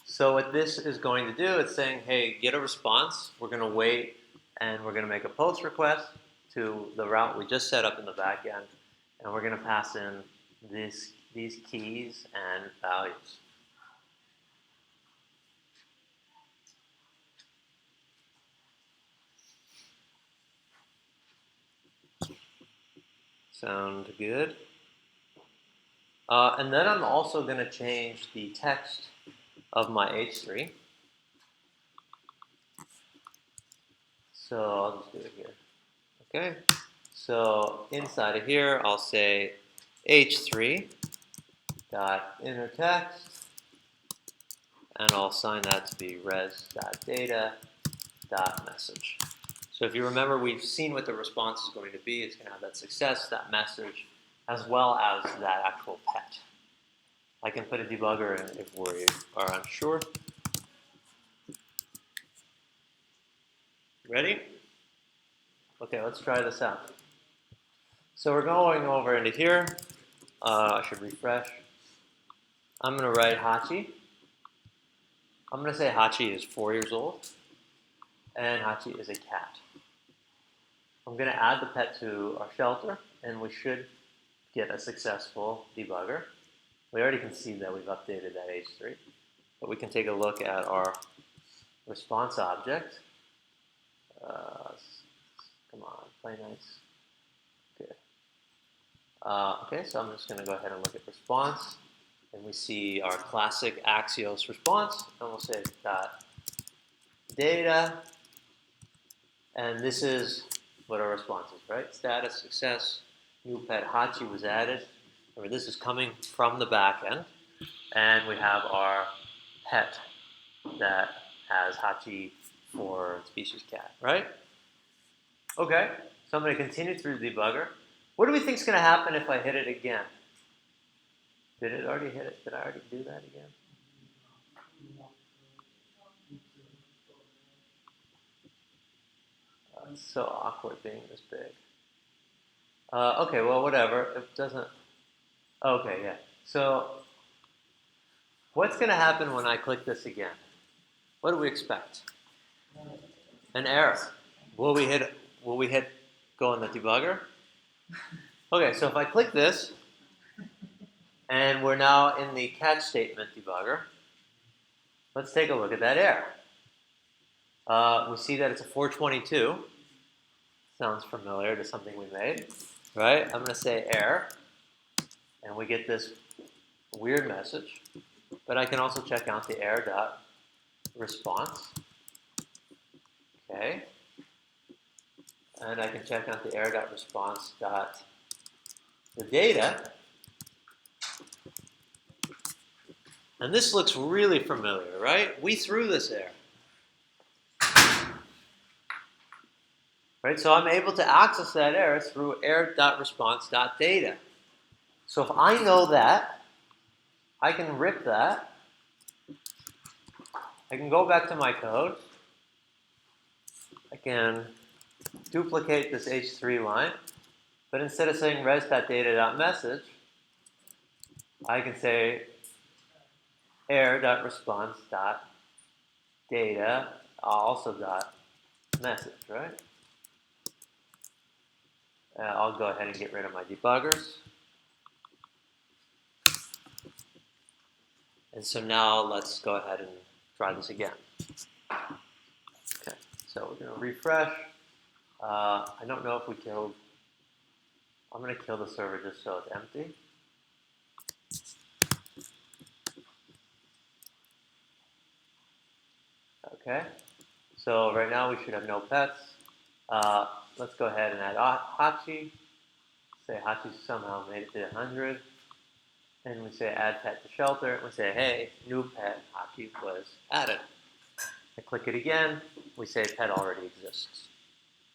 So what this is going to do, it's saying, hey, get a response. We're going to wait, and we're going to make a post request to the route we just set up in the back end, and we're going to pass in these keys and values. Sound good? And then I'm also going to change the text of my H3. So I'll just do it here. Okay. So inside of here, I'll say H3 dot inner text, and I'll assign that to be res.data dot message. So if you remember, we've seen what the response is going to be. It's going to have that success, that message, as well as that actual pet. I can put a debugger in if we are unsure. Ready? Okay, let's try this out. So we're going over into here. I should refresh. I'm going to write Hachi. I'm going to say Hachi is 4 years old, and Hachi is a cat. I'm going to add the pet to our shelter, and we should get a successful debugger. We already can see that we've updated that H3, but we can take a look at our response object. Come on, play nice. Good. Okay, so I'm just going to go ahead and look at response, and we see our classic Axios response, and we'll say dot data, and this is what our response is, right? Status, success, new pet Hachi was added. Remember, this is coming from the back end, and we have our pet that has Hachi for species cat, right? Okay, so I'm going to continue through the debugger. What do we think is going to happen if I hit it again? Did it already hit it? Did I already do that again? It's so awkward being this big. Okay, well, whatever. It doesn't. Okay, yeah. So, what's going to happen when I click this again? What do we expect? An error. Will we hit go in the debugger? Okay, so if I click this, and we're now in the catch statement debugger, let's take a look at that error. We see that it's a 422. Sounds familiar to something we made, right? I'm going to say error, and we get this weird message. But I can also check out the error.response. Okay. And I can check out the error.response dot the data. And this looks really familiar, right? We threw this error. Right, so I'm able to access that error through error.response.data. So if I know that, I can rip that. I can go back to my code. I can duplicate this H3 line, but instead of saying res.data.message, I can say error.response.data also dot message, right? I'll go ahead and get rid of my debuggers. And so now let's go ahead and try this again. Okay, so we're going to refresh. I don't know if we killed. I'm going to kill the server just so it's empty. Okay, so right now we should have no pets. Let's go ahead and add Hachi. Say Hachi somehow made it to 100. And we say add pet to shelter. And we say, hey, new pet Hachi was added. I click it again. We say pet already exists.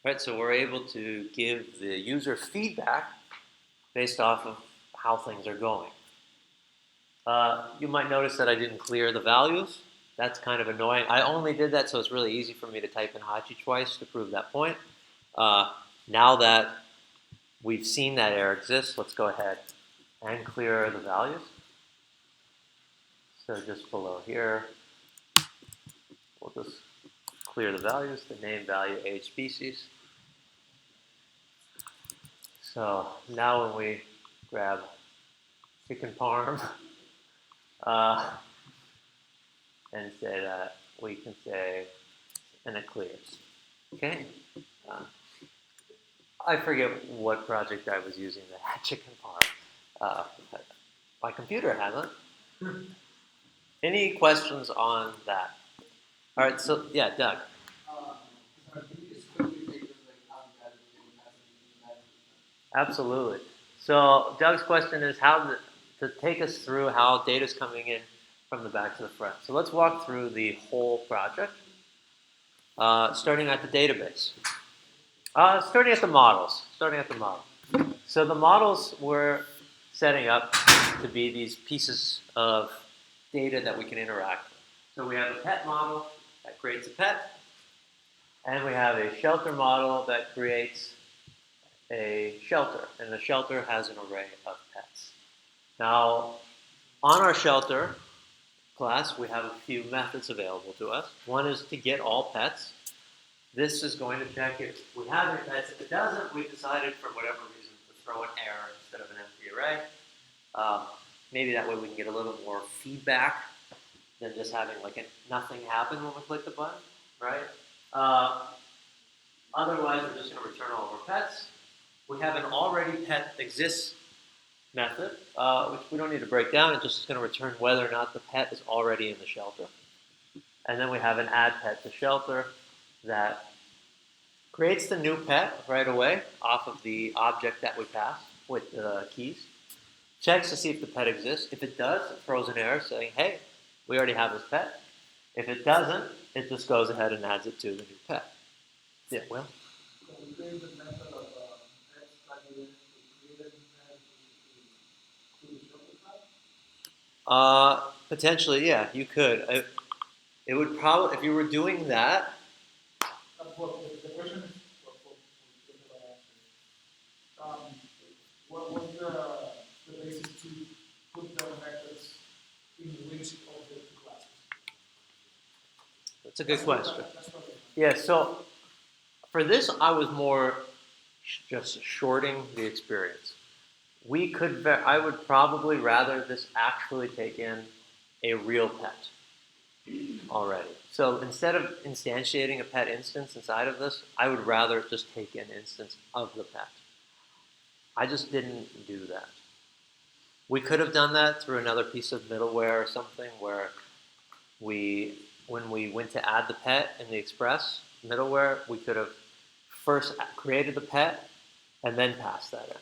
Right, so we're able to give the user feedback based off of how things are going. You might notice that I didn't clear the values. That's kind of annoying. I only did that so it's really easy for me to type in Hachi twice to prove that point. Now that we've seen that error exists, let's go ahead and clear the values. So just below here, we'll just clear the values, the name, value, age, species. So now when we grab chicken parm and say that, we can say, and it clears. Okay? I forget what project I was using that had chicken parm. My computer hasn't. Any questions on that? All right, so yeah, Doug. Absolutely. So Doug's question is how to take us through how data's coming in from the back to the front. So let's walk through the whole project, starting at the database. Starting at the models. So the models we're setting up to be these pieces of data that we can interact with. So we have a pet model that creates a pet, and we have a shelter model that creates a shelter, and the shelter has an array of pets. Now, on our shelter class, we have a few methods available to us. One is to get all pets. This is going to check if we have any pets. If it doesn't, we decided for whatever reason to throw an error instead of an empty array. Maybe that way we can get a little more feedback than just having like nothing happen when we click the button, right? Otherwise, we're just going to return all of our pets. We have an already pet exists method, which we don't need to break down. It's just going to return whether or not the pet is already in the shelter. And then we have an add pet to shelter that creates the new pet right away off of the object that we passed with the keys. Checks to see if the pet exists. If it does, it throws an error saying, hey, we already have this pet. If it doesn't, it just goes ahead and adds it to the new pet. Yeah, well. Potentially, yeah, you could. It would probably, if you were doing that. The question is, what was the basis to put the methods in which of the two classes? That's a good question. Yeah, so for this, I was more just shorting the experience. I would probably rather this actually take in a real pet already. So instead of instantiating a pet instance inside of this, I would rather just take an instance of the pet. I just didn't do that. We could have done that through another piece of middleware or something where when we went to add the pet in the Expres middleware, we could have first created the pet and then passed that in.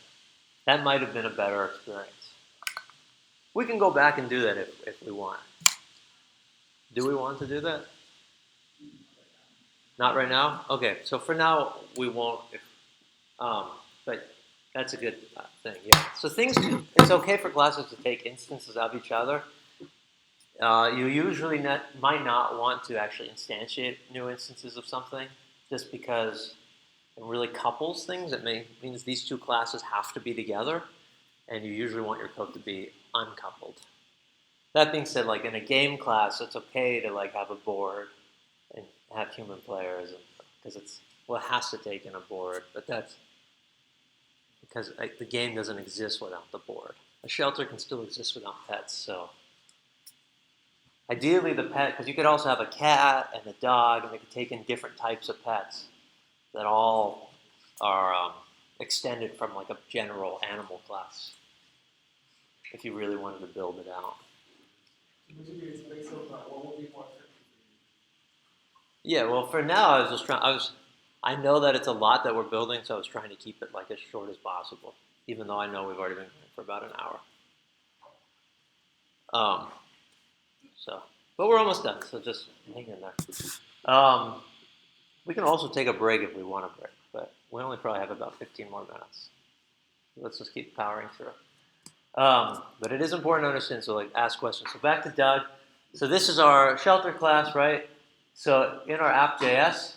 That might have been a better experience. We can go back and do that if we want. Do we want to do that? Not right now? Okay, so for now, we won't. But that's a good thing, yeah. So it's okay for classes to take instances of each other. You usually might not want to actually instantiate new instances of something just because it really couples things. It means these two classes have to be together, and you usually want your code to be uncoupled. That being said, like in a game class, it's okay to like have a board and have human players, because it has to take in a board, but that's because the game doesn't exist without the board. A shelter can still exist without pets, so ideally the pet, because you could also have a cat and a dog, and they could take in different types of pets that all are extended from like a general animal class, if you really wanted to build it out. Basically, it's based on what would be more effective. Yeah, well, for now, I was just trying. I know that it's a lot that we're building, so I was trying to keep it like as short as possible, even though I know we've already been going for about an hour. But we're almost done, so just hang in there. We can also take a break if we want a break, but we only probably have about 15 more minutes. Let's just keep powering through. But it is important to understand, so like ask questions. So back to Doug. So this is our shelter class, right? So in our app.js,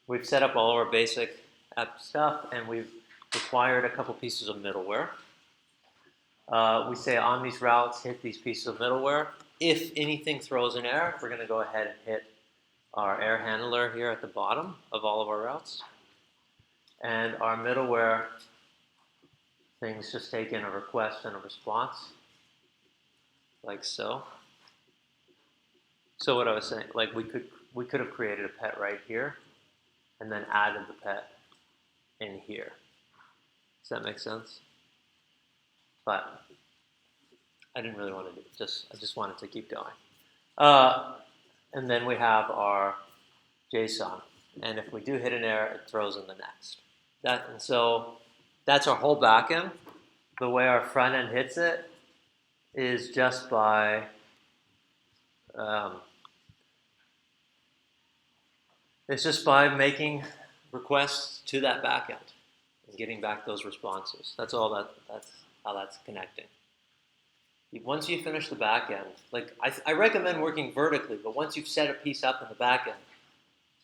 we've set up all of our basic app stuff, and we've required a couple pieces of middleware. We say on these routes, hit these pieces of middleware. If anything throws an error, we're going to go ahead and hit our error handler here at the bottom of all of our routes. And our middleware things just take in a request and a response, like so. So what I was saying, like we could have created a pet right here, and then added the pet in here. Does that make sense? But I didn't really want to do it. I just wanted to keep going. And then we have our JSON, and if we do hit an error, it throws in the next. And so that's our whole backend. The way our front end hits it is just by making requests to that backend and getting back those responses. That's all. That's how that's connecting. Once you finish the backend, like I recommend working vertically, but once you've set a piece up in the backend,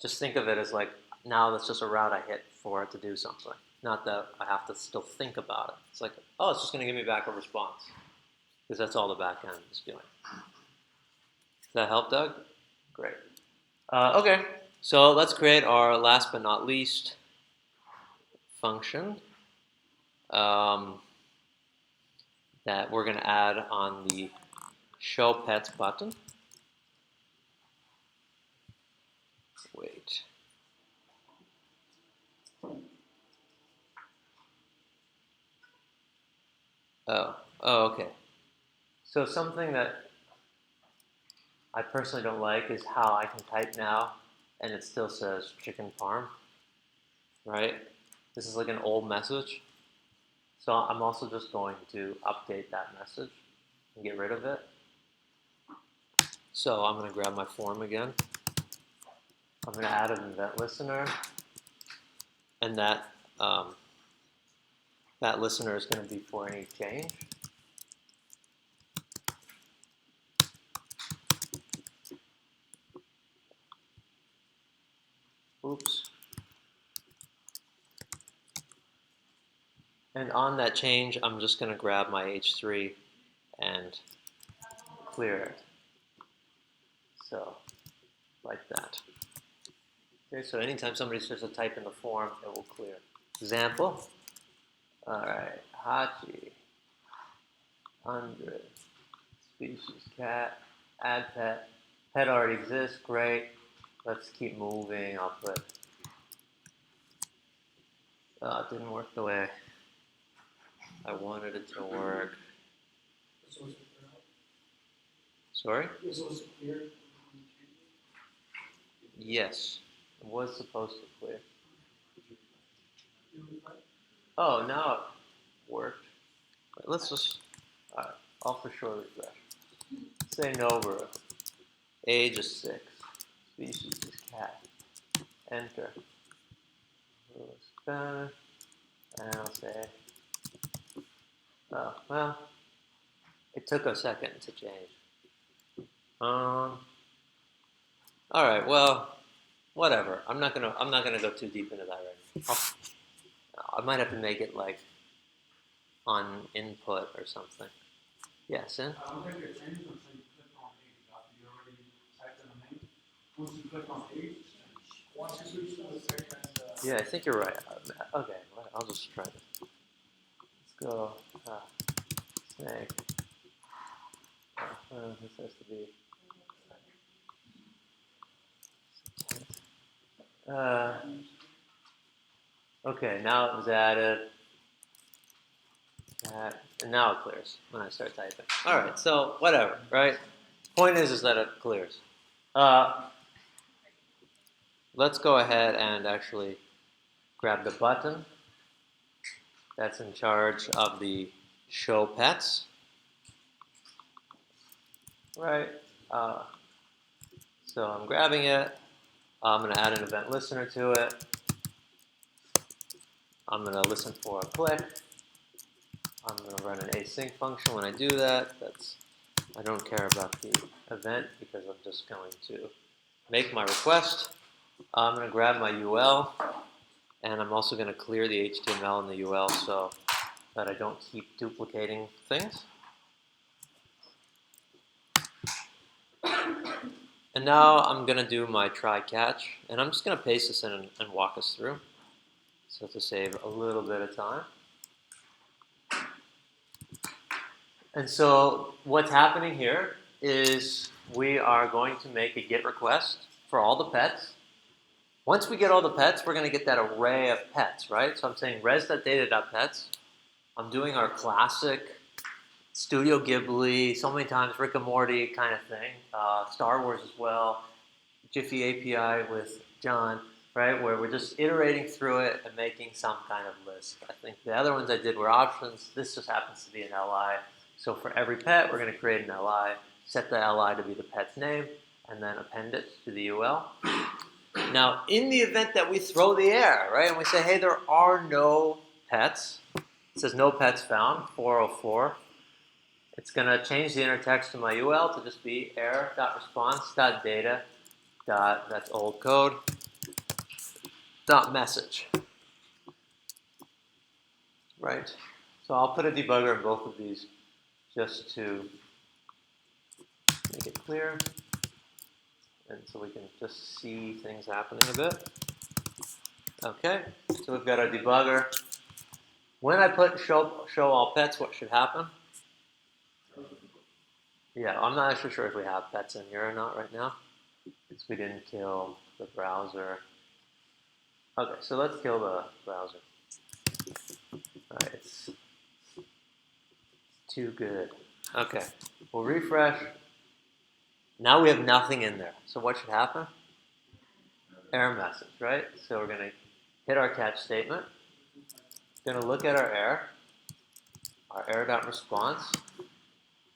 just think of it as like, now that's just a route I hit for it to do something. Not that I have to still think about it. It's like, oh, it's just going to give me back a response. Because that's all the backend is doing. Does that help, Doug? Great. Okay, so let's create our last but not least function that we're going to add on the show pets button. Wait. Oh, okay. So something that I personally don't like is how I can type now and it still says chicken parm, right? This is like an old message. So I'm also just going to update that message and get rid of it. So I'm going to grab my form again. I'm going to add an event listener, and that listener is going to be for any change. Oops. And on that change, I'm just going to grab my H3 and clear it. So, like that. Okay, so anytime somebody starts to type in the form, it will clear. Example. All right, Hachi, 100, species cat, add pet. Pet already exists, great. Let's keep moving. I'll put, it didn't work the way I wanted it to work. Sorry? Yes, it was supposed to clear. Oh, now it worked. Wait, let's just, alright, I'll for sure refresh. Say Nova, age is 6, species is cat, enter. And I'll say, oh, well, it took a second to change. Alright, well, whatever. I'm not gonna go too deep into that right now. I might have to make it like on input or something. Yes, yeah, I don't think it changed until you click on age. After you already typed in the name. Once you click on age, once you switch to the second. yeah, I think you're right. Okay, I'll just try this. Let's go. Snake. This has to be. Okay, now it was added. And now it clears when I start typing. All right, so whatever, right? Point is that it clears. Let's go ahead and actually grab the button that's in charge of the show pets. Right. So I'm grabbing it. I'm going to add an event listener to it. I'm going to listen for a click. I'm going to run an async function when I do that. That's I don't care about the event because I'm just going to make my request. I'm going to grab my UL, and I'm also going to clear the HTML in the UL so that I don't keep duplicating things. And now I'm going to do my try catch, and I'm just going to paste this in and walk us through, so to save a little bit of time. And so what's happening here is we are going to make a GET request for all the pets. Once we get all the pets, we're going to get that array of pets, right? So I'm saying res.data.pets. I'm doing our classic Studio Ghibli, so many times Rick and Morty kind of thing, Star Wars as well, Jiffy API with John, right? Where we're just iterating through it and making some kind of list. I think the other ones I did were options. This just happens to be an LI. So for every pet, we're going to create an LI, set the LI to be the pet's name, and then append it to the UL. Now, in the event that we throw the error, right, and we say, hey, there are no pets, it says no pets found, 404, it's going to change the inner text to my UL to just be error.response.data. That's old code, .message, right? So I'll put a debugger in both of these just to make it clear, and so we can just see things happening a bit. Okay, so we've got our debugger. When I put show all pets, what should happen? Yeah, I'm not actually sure if we have pets in here or not right now, because we didn't kill the browser. Okay, so let's kill the browser. All right, it's too good. Okay, we'll refresh. Now we have nothing in there. So what should happen? Error message, right? So we're going to hit our catch statement. Going to look at our error.response.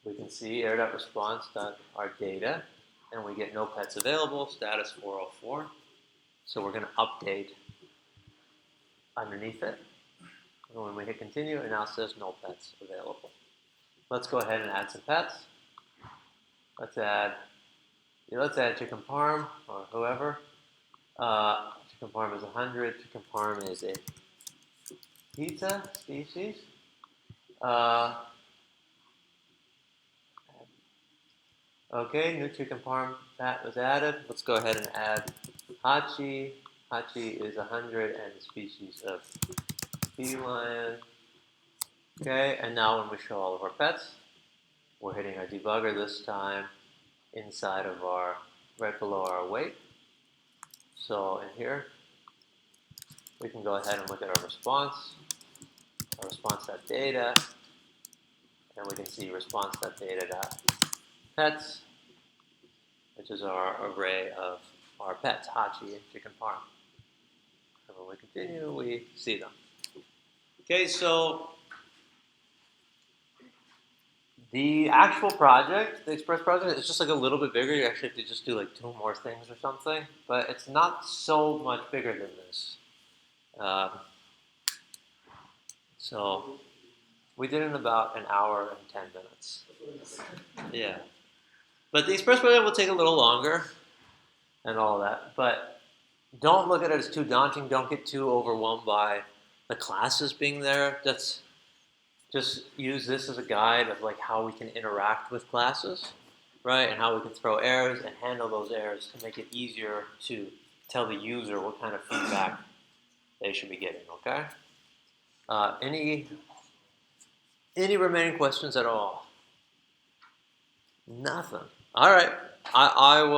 We can see error.response.our data, and we get no pets available, status 404. So we're going to update underneath it. And when we hit continue, it now says no pets available. Let's go ahead and add some pets. Let's add chicken parm or whoever. Chicken parm is 100. Chicken parm is a pizza species. Okay, new chicken parm fat was added. Let's go ahead and add Hachi. Hachi is 100 and the species of feline. Okay, and now when we show all of our pets, we're hitting our debugger this time inside of our, right below our weight. So in here, we can go ahead and look at our response.data, and we can see response.data.pets, which is our array of our pets, Hachi and chicken parm. And when we continue, we see them. Okay, so the actual project, the Expres project, is just like a little bit bigger. You actually have to just do like 2 more things or something, but it's not so much bigger than this. So we did it in about an hour and 10 minutes. Yeah. But the Expres project will take a little longer and all that. But don't look at it as too daunting. Don't get too overwhelmed by the classes being there. Just use this as a guide of like how we can interact with classes, right? And how we can throw errors and handle those errors to make it easier to tell the user what kind of feedback they should be getting, okay? Any remaining questions at all? Nothing. All right. I will.